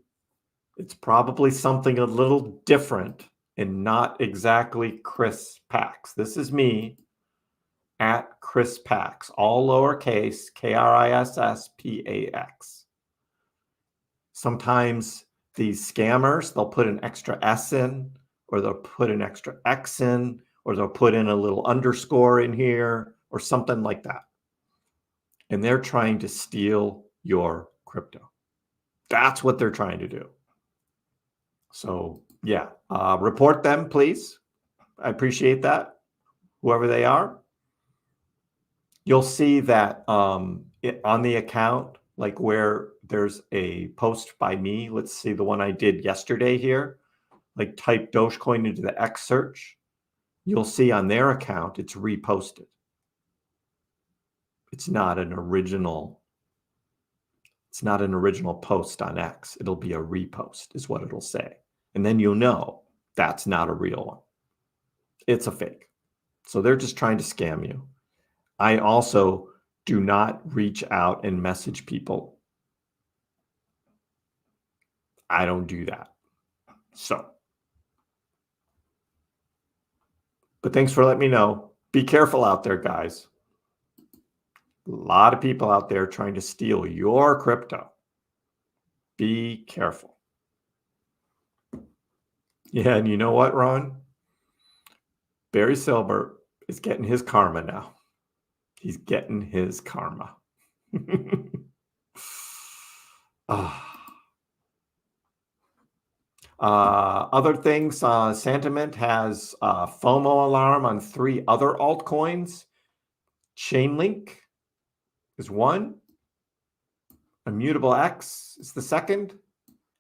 A: It's probably something a little different and not exactly Kriss Pax. This is me at Kriss Pax, all lowercase, KRISSPAX. Sometimes these scammers, they'll put an extra S in, or they'll put an extra X in, or they'll put in a little underscore in here, or something like that. And they're trying to steal your crypto. That's what they're trying to do. So yeah, report them, please. I appreciate that, whoever they are. You'll see that on the account, like where there's a post by me. Let's see the one I did yesterday here. Like type Dogecoin into the X search. You'll see on their account, it's reposted. It's not an original post on X. It'll be a repost is what it'll say. And then you'll know that's not a real one. It's a fake. So they're just trying to scam you. I also do not reach out and message people. I don't do that. So, but thanks for letting me know. Be careful out there, guys. A lot of people out there trying to steal your crypto. Be careful. Yeah, and you know what, Ron? Barry Silbert is getting his karma now. He's getting his karma. Other things, Sentiment has a FOMO alarm on 3 other altcoins. Chainlink is one. Immutable X is the second.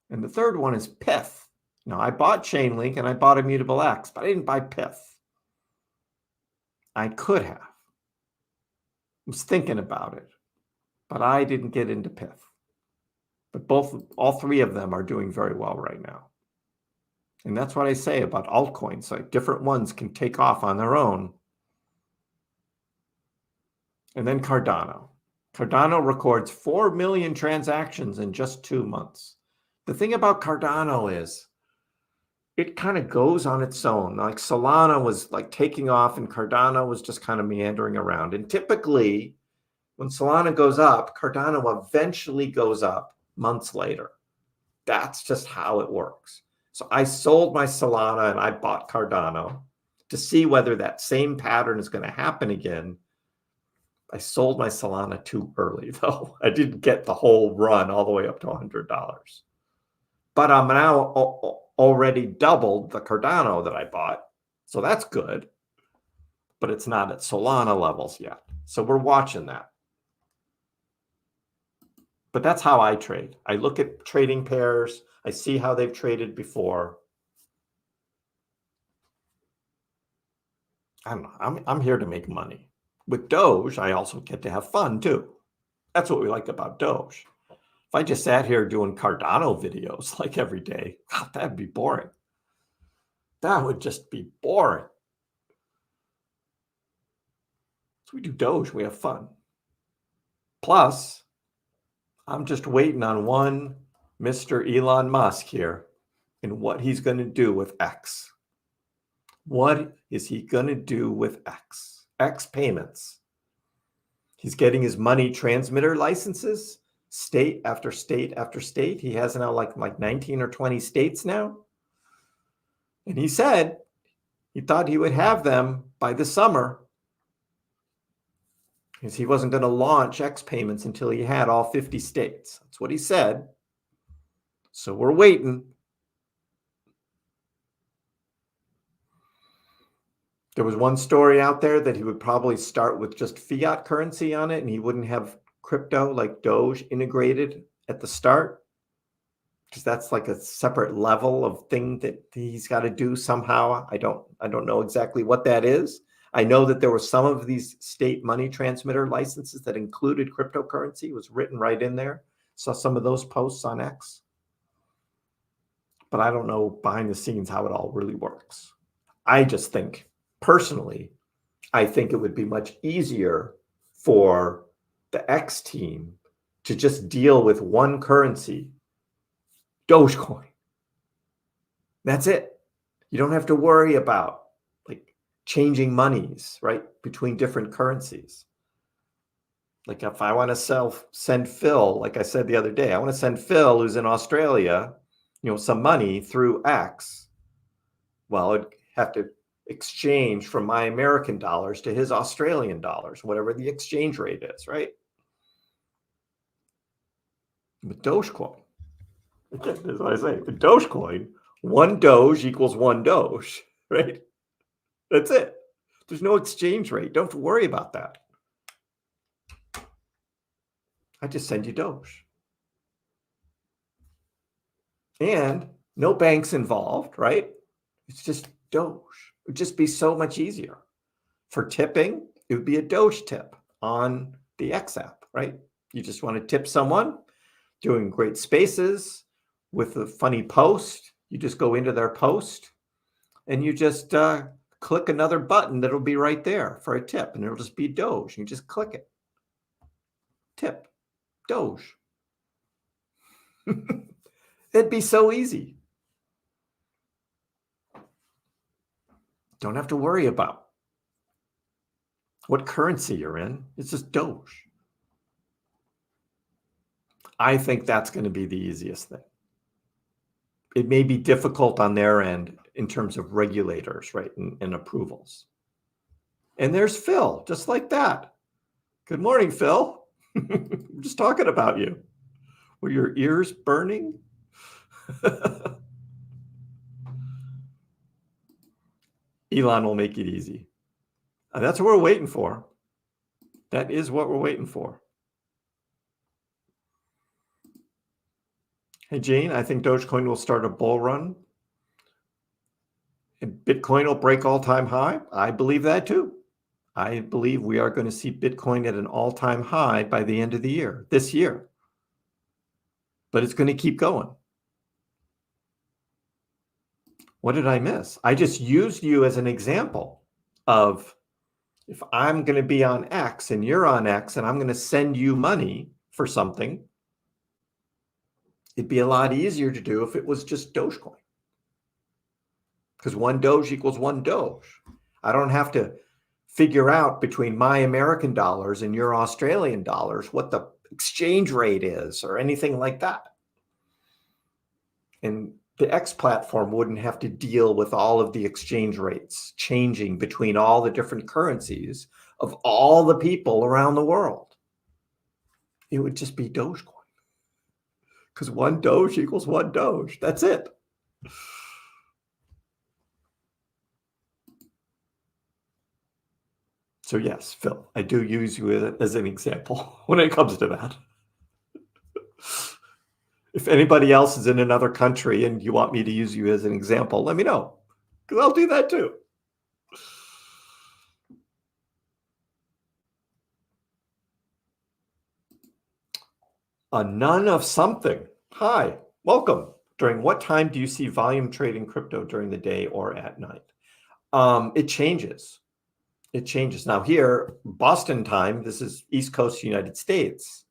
A: And the third one is Pith. Now, I bought Chainlink and I bought Immutable X, but I didn't buy Pith. I could have. I was thinking about it, but I didn't get into Pith. But all 3 of them are doing very well right now. And that's what I say about altcoins. Like different ones can take off on their own. And then Cardano. Cardano records 4 million transactions in just 2 months. The thing about Cardano is it kind of goes on its own. Like Solana was like taking off and Cardano was just kind of meandering around. And typically when Solana goes up, Cardano eventually goes up months later. That's just how it works. So I sold my Solana and I bought Cardano to see whether that same pattern is going to happen again. I sold my Solana too early, though. I didn't get the whole run all the way up to $100. But I'm now already doubled the Cardano that I bought. So that's good. But it's not at Solana levels yet. So we're watching that. But that's how I trade. I look at trading pairs. I see how they've traded before. I don't know. I'm here to make money. With Doge, I also get to have fun too. That's what we like about Doge. If I just sat here doing Cardano videos like every day, that'd be boring. That would just be boring. So we do Doge, we have fun. Plus, I'm just waiting on one Mr. Elon Musk here and what he's going to do with X. What is he going to do with X? X payments. He's getting his money transmitter licenses, state after state after state. He has now like 19 or 20 states now. And he said He thought he would have them by the summer because he wasn't going to launch X payments until he had all 50 states. That's what he said. So we're waiting. There was one story out there that he would probably start with just fiat currency on it and he wouldn't have crypto like Doge integrated at the start, because that's like a separate level of thing that he's got to do somehow. I don't know exactly what that is. I know that there were some of these state money transmitter licenses that included cryptocurrency. It was written right in there. Saw some of those posts on X. But I don't know behind the scenes how it all really works. I just think, personally, I think it would be much easier for the X team to just deal with one currency, Dogecoin. That's it. You don't have to worry about like changing monies, right, between different currencies. Like if I want to send Phil, like I said the other day, I want to send Phil, who's in Australia, some money through X. Well, I'd have to exchange from my American dollars to his Australian dollars, whatever the exchange rate is, right? With Dogecoin, again, that's what I say. With Dogecoin, one Doge equals one Doge, right? That's it. There's no exchange rate. Don't have to worry about that. I just send you Doge. And no banks involved, right? It's just Doge. It would just be so much easier. For tipping, it would be a Doge tip on the X app, right? You just want to tip someone doing great spaces with a funny post. You just go into their post and you just click another button that'll be right there for a tip, and it'll just be Doge. You just click it. Tip. Doge. It'd be so easy. Don't have to worry about what currency you're in. It's just Doge. I think that's going to be the easiest thing. It may be difficult on their end in terms of regulators, right, and approvals. And there's Phil, just like that. Good morning, Phil. I'm just talking about you. Were your ears burning? Elon will make it easy. And that's what we're waiting for. That is what we're waiting for. Hey, Jane, I think Dogecoin will start a bull run. And Bitcoin will break all-time high. I believe that too. I believe we are going to see Bitcoin at an all-time high by the end of the year, this year. But it's going to keep going. What did I miss? I just used you as an example of if I'm going to be on X and you're on X and I'm going to send you money for something, it'd be a lot easier to do if it was just Dogecoin. Because one Doge equals one Doge. I don't have to figure out between my American dollars and your Australian dollars what the exchange rate is or anything like that. And the X platform wouldn't have to deal with all of the exchange rates changing between all the different currencies of all the people around the world. It would just be Dogecoin. Because one Doge equals one Doge. That's it. So yes, Phil, I do use you as an example when it comes to that. If anybody else is in another country and you want me to use you as an example, let me know, because I'll do that too. A nun of something. Hi, welcome. During what time do you see volume trading crypto, during the day or at night? It changes. It changes. Now here, Boston time, this is East Coast United States.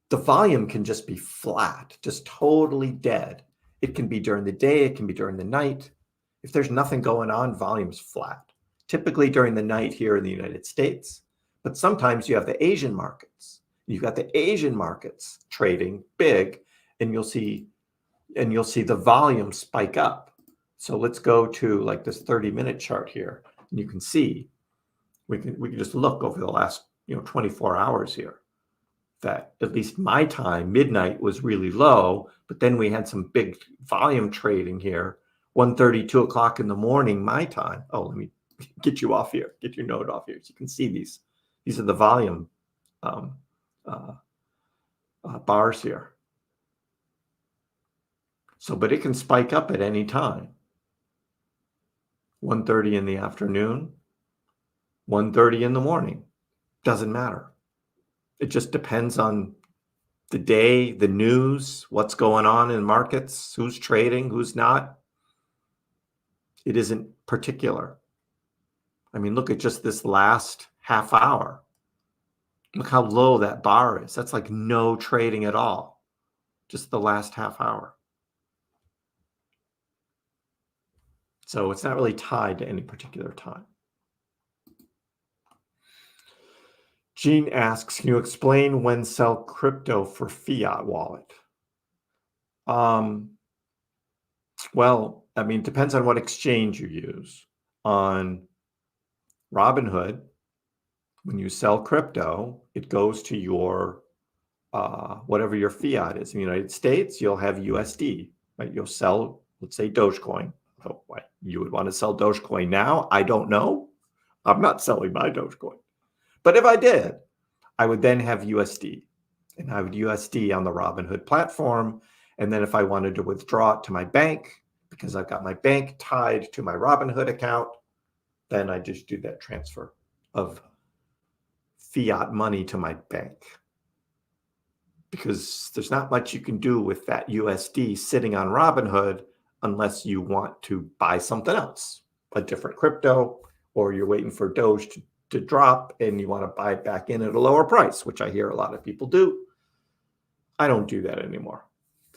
A: The volume can just be flat, just totally dead. It can be during the day, it can be during the night. If there's nothing going on, volume's flat. Typically during the night here in the United States. But sometimes you have the Asian markets. You've got the Asian markets trading big, and you'll see the volume spike up. So let's go to like this 30-minute chart here, and you can see we can just look over the last 24 hours here that at least my time, midnight, was really low, but then we had some big volume trading here, 1:30, 2 o'clock in the morning, my time. Oh, let me get you off here, get your node off here. So you can see these are the volume bars here. So, but it can spike up at any time. 1:30 in the afternoon, 1:30 in the morning, doesn't matter. It just depends on the day, the news, what's going on in markets, who's trading, who's not. It isn't particular. I mean, look at just this last half hour. Look how low that bar is. That's like no trading at all. Just the last half hour. So it's not really tied to any particular time. Gene asks, can you explain when sell crypto for fiat wallet? Well, I mean, it depends on what exchange you use. On Robinhood, when you sell crypto, it goes to your whatever your fiat is. In the United States, you'll have USD, right? You'll sell, let's say, Dogecoin. Oh, why you would want to sell Dogecoin now? I don't know. I'm not selling my Dogecoin. But if I did, I would then have USD, and I would USD on the Robinhood platform. And then if I wanted to withdraw it to my bank, because I've got my bank tied to my Robinhood account, then I just do that transfer of fiat money to my bank. Because there's not much you can do with that USD sitting on Robinhood unless you want to buy something else, a different crypto, or you're waiting for Doge to drop and you want to buy it back in at a lower price, which I hear a lot of people do. I don't do that anymore.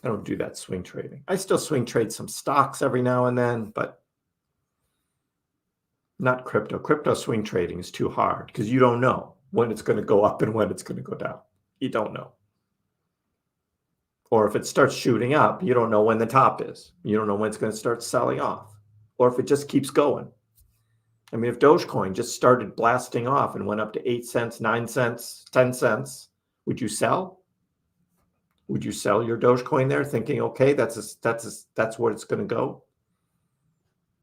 A: I don't do that swing trading. I still swing trade some stocks every now and then, but not crypto. Crypto swing trading is too hard because you don't know when it's going to go up and when it's going to go down. You don't know. Or if it starts shooting up, you don't know when the top is. You don't know when it's going to start selling off. Or if it just keeps going. I mean, if Dogecoin just started blasting off and went up to 8 cents, 9 cents, 10 cents, would you sell? Would you sell your Dogecoin there thinking, okay, that's where it's going to go?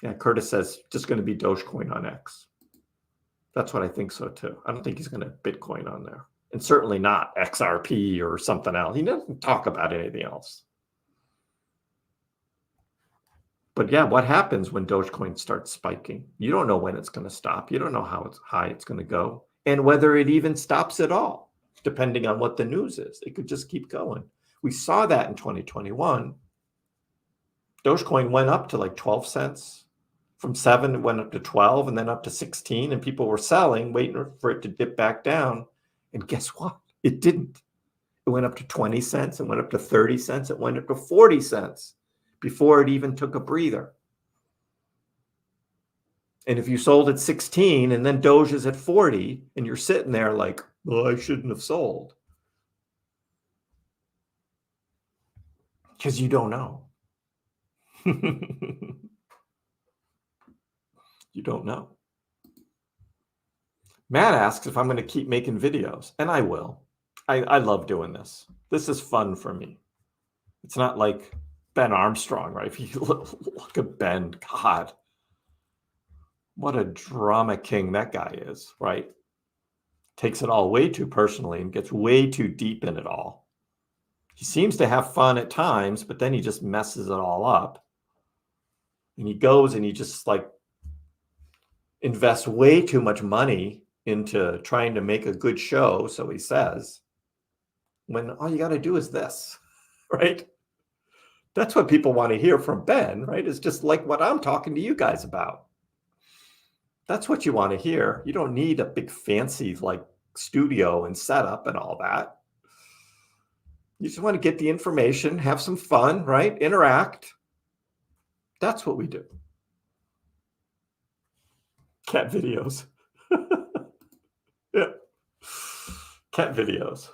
A: Yeah, Curtis says just going to be Dogecoin on X. That's what I think so too. I don't think he's going to Bitcoin on there. And certainly not XRP or something else. He doesn't talk about anything else. But yeah, what happens when Dogecoin starts spiking? You don't know when it's going to stop. You don't know how high it's going to go. And whether it even stops at all, depending on what the news is. It could just keep going. We saw that in 2021. Dogecoin went up to like 12 cents. From 7, it went up to 12 and then up to 16. And people were selling, waiting for it to dip back down. And guess what? It didn't. It went up to 20 cents. It went up to 30 cents. It went up to 40 cents before it even took a breather. And if you sold at 16 and then Doge is at 40 and you're sitting there like, well, I shouldn't have sold. Because you don't know. You don't know. Matt asks if I'm going to keep making videos, and I will. I love doing this. This is fun for me. It's not like Ben Armstrong, right? If you look at Ben, God, what a drama king that guy is, right? Takes it all way too personally and gets way too deep in it all. He seems to have fun at times, but then he just messes it all up. And he goes and he just like invests way too much money into trying to make a good show, so he says, when all you got to do is this, right? That's what people want to hear from Ben, right? It's just like what I'm talking to you guys about. That's what you want to hear. You don't need a big fancy like studio and setup and all that. You just want to get the information, have some fun, right? Interact. That's what we do. Cat videos. Yeah. Cat videos.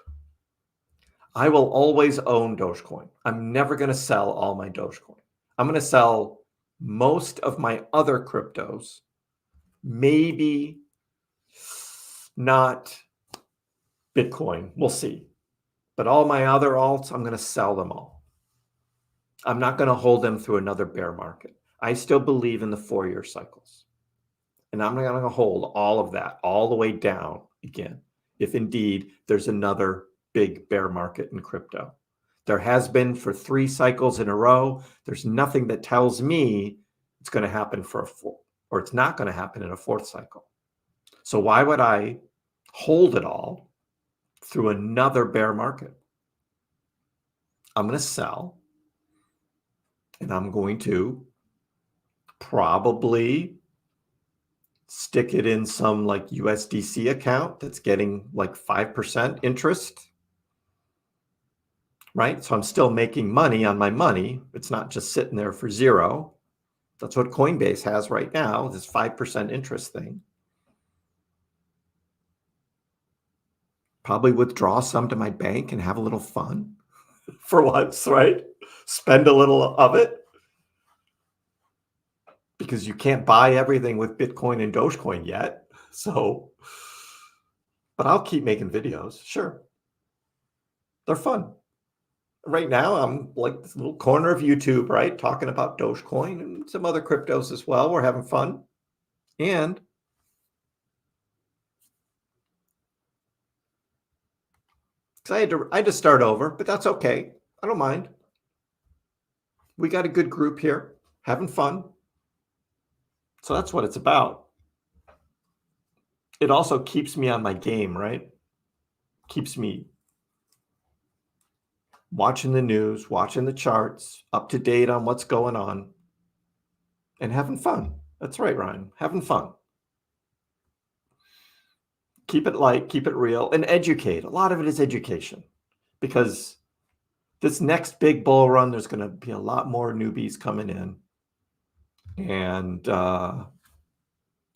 A: I will always own Dogecoin. I'm never going to sell all my Dogecoin. I'm going to sell most of my other cryptos, maybe not Bitcoin. We'll see. But all my other alts, I'm going to sell them all. I'm not going to hold them through another bear market. I still believe in the 4-year cycles. And I'm not going to hold all of that all the way down again, if indeed there's another big bear market in crypto. There has been for 3 cycles in a row. There's nothing that tells me it's going to happen for a 4th, or it's not going to happen in a 4th cycle. So why would I hold it all through another bear market? I'm going to sell, and I'm going to probably stick it in some like USDC account that's getting like 5% interest, right? So I'm still making money on my money. It's not just sitting there for zero. That's what Coinbase has right now, this 5% interest thing. Probably withdraw some to my bank and have a little fun for once, right? Spend a little of it. Because you can't buy everything with Bitcoin and Dogecoin yet. So, but I'll keep making videos. Sure. They're fun. Right now, I'm like this little corner of YouTube, right? Talking about Dogecoin and some other cryptos as well. We're having fun. And I had to start over, but that's okay. I don't mind. We got a good group here, having fun. So that's what it's about. It also keeps me on my game, right? Keeps me watching the news, watching the charts, up to date on what's going on, and having fun. That's right, Ryan. Having fun. Keep it light, keep it real, and educate. A lot of it is education, because this next big bull run, there's going to be a lot more newbies coming in. And I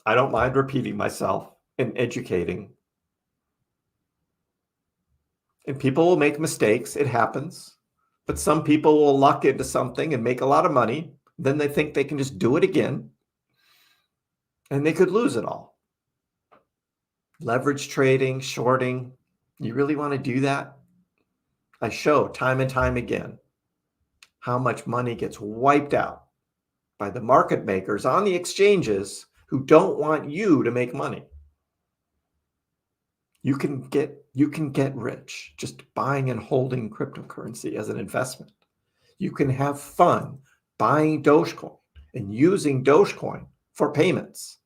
A: don't mind repeating myself and educating. And people will make mistakes. It happens. But some people will luck into something and make a lot of money. Then they think they can just do it again. And they could lose it all. Leverage trading, shorting. You really want to do that? I show time and time again how much money gets wiped out by the market makers on the exchanges who don't want you to make money. You can get rich just buying and holding cryptocurrency as an investment. You can have fun buying Dogecoin and using Dogecoin for payments,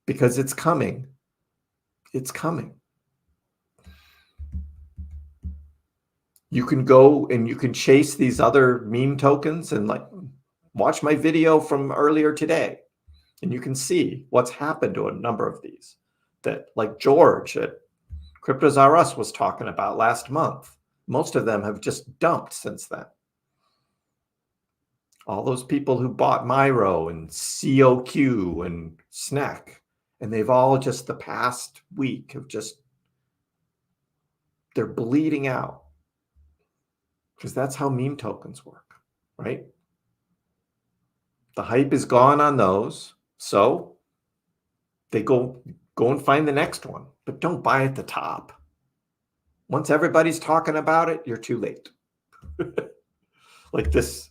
A: because it's coming. It's coming. You can go and you can chase these other meme tokens and like watch my video from earlier today, and you can see what's happened to a number of these that, like George at Cryptos R Us was talking about last month. Most of them have just dumped since then. All those people who bought Myro and COQ and Snack, and they've all just the past week have just, they're bleeding out, because that's how meme tokens work, right? The hype is gone on those, so they go and find the next one, but don't buy at the top. Once everybody's talking about it, you're too late. Like this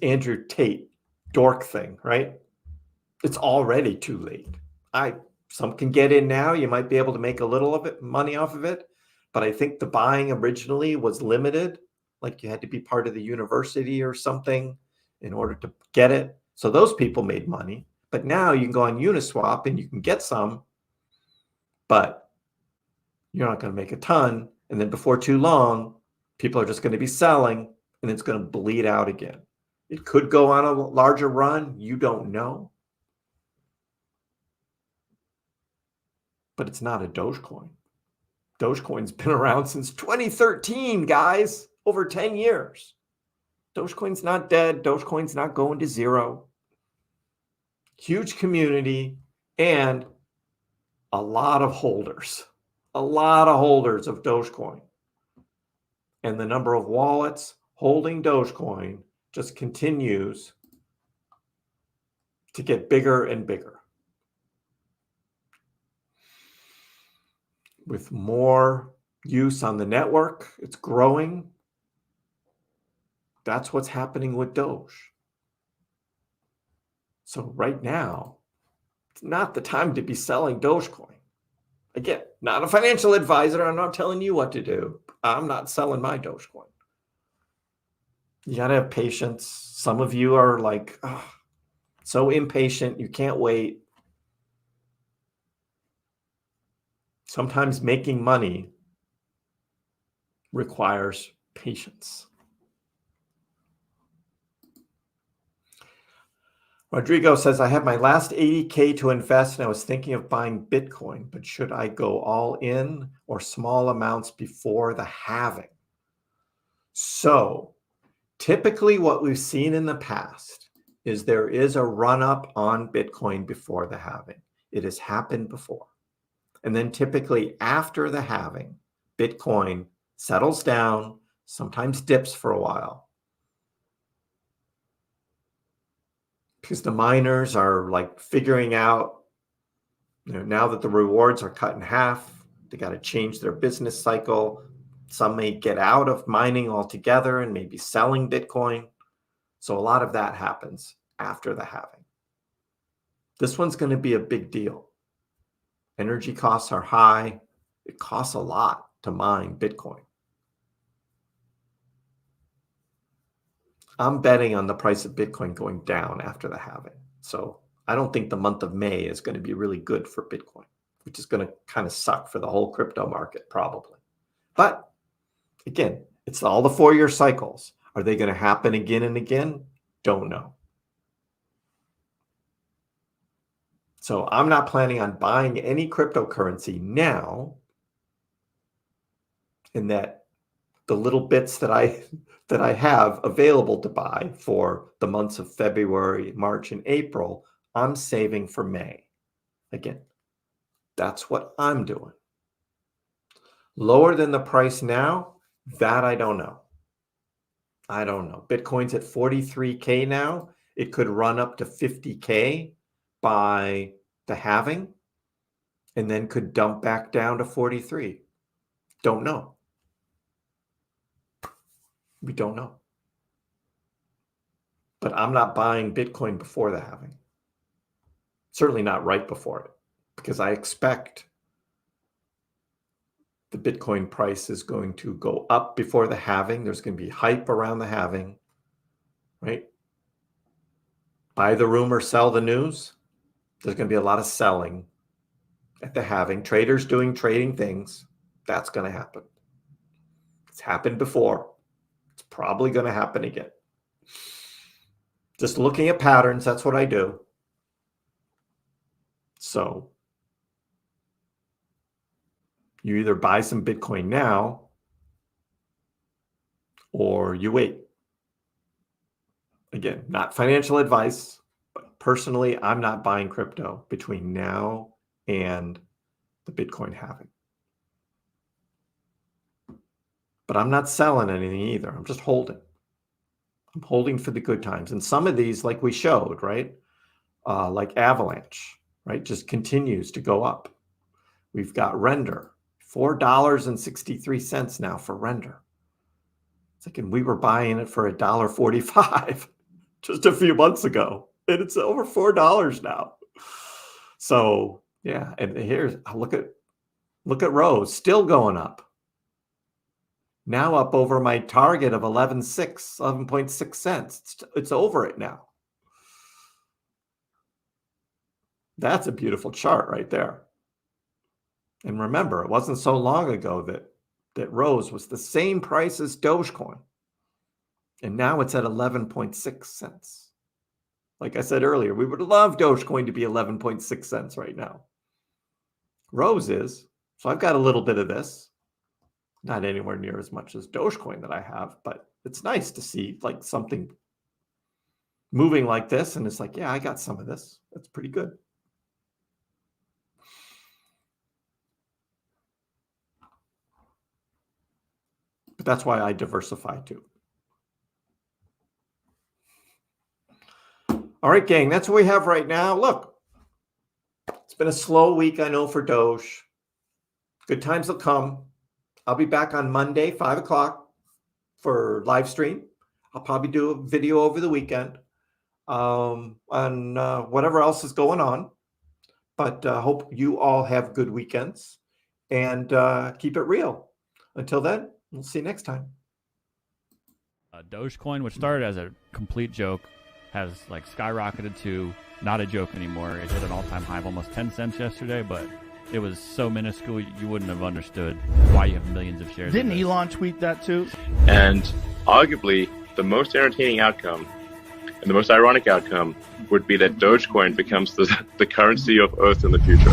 A: Andrew Tate dork thing, right? It's already too late. Some can get in now. You might be able to make a little of it, money off of it, but I think the buying originally was limited. Like you had to be part of the university or something in order to get it. So those people made money. But now you can go on Uniswap and you can get some, but you're not going to make a ton. And then before too long, people are just going to be selling, and it's going to bleed out again. It could go on a larger run. You don't know. But it's not a Dogecoin. Dogecoin's been around since 2013, guys. Over 10 years. Dogecoin's not dead. Dogecoin's not going to zero. Huge community and a lot of holders. A lot of holders of Dogecoin. And the number of wallets holding Dogecoin just continues to get bigger and bigger. With more use on the network, it's growing. That's what's happening with Doge. So right now, it's not the time to be selling Dogecoin. Again, not a financial advisor. I'm not telling you what to do. I'm not selling my Dogecoin. You got to have patience. Some of you are like, oh, so impatient. You can't wait. Sometimes making money requires patience. Rodrigo says, I have my last 80K to invest and I was thinking of buying Bitcoin, but should I go all in or small amounts before the halving? So typically what we've seen in the past is there is a run up on Bitcoin before the halving. It has happened before. And then typically after the halving, Bitcoin settles down, sometimes dips for a while. Because the miners are like figuring out, now that the rewards are cut in half, they got to change their business cycle. Some may get out of mining altogether and maybe selling Bitcoin. So a lot of that happens after the halving. This one's going to be a big deal. Energy costs are high. It costs a lot to mine Bitcoin. I'm betting on the price of Bitcoin going down after the halving. So I don't think the month of May is going to be really good for Bitcoin, which is going to kind of suck for the whole crypto market probably. But again, it's all the 4-year cycles. Are they going to happen again and again? Don't know. So I'm not planning on buying any cryptocurrency now, in that the little bits that I have available to buy for the months of February, March, and April, I'm saving for May. Again, that's what I'm doing. Lower than the price now, that I don't know. I don't know. Bitcoin's at 43K now. It could run up to 50K by the halving and then could dump back down to 43. Don't know. We don't know. But I'm not buying Bitcoin before the halving. Certainly not right before it, because I expect the Bitcoin price is going to go up before the halving. There's going to be hype around the halving, right? Buy the rumor, sell the news. There's going to be a lot of selling at the halving. Traders doing trading things. That's going to happen. It's happened before. It's probably going to happen again. Just looking at patterns, that's what I do. So you either buy some Bitcoin now or you wait. Again, not financial advice, but personally, I'm not buying crypto between now and the Bitcoin halving. But I'm not selling anything either. I'm just holding. I'm holding for the good times. And some of these, like we showed, right? Like Avalanche, right? Just continues to go up. We've got Render, $4.63 now for Render. It's like, and we were buying it for $1.45 just a few months ago, and it's over $4 now. So yeah, and here's look at Rose, still going up. Now up over my target of 11.6 cents. It's over it now. That's a beautiful chart right there. And remember, it wasn't so long ago that Rose was the same price as Dogecoin. And now it's at 11.6 cents. Like I said earlier, we would love Dogecoin to be 11.6 cents right now. Rose is. So I've got a little bit of this. Not anywhere near as much as Dogecoin that I have, but it's nice to see like something moving like this. And it's like, yeah, I got some of this. That's pretty good. But that's why I diversify too. All right, gang, that's what we have right now. Look, it's been a slow week, I know, for Doge. Good times will come. I'll be back on Monday, 5 o'clock for live stream. I'll probably do a video over the weekend on whatever else is going on. But hope you all have good weekends and keep it real. Until then, we'll see you next time.
B: Dogecoin, which started as a complete joke, has like skyrocketed to not a joke anymore. It hit an all-time high of almost 10 cents yesterday, but it was so minuscule you wouldn't have understood why you have millions of shares.
C: Didn't Elon tweet that too?
D: And arguably, the most entertaining outcome and the most ironic outcome would be that Dogecoin becomes the currency of Earth in the future.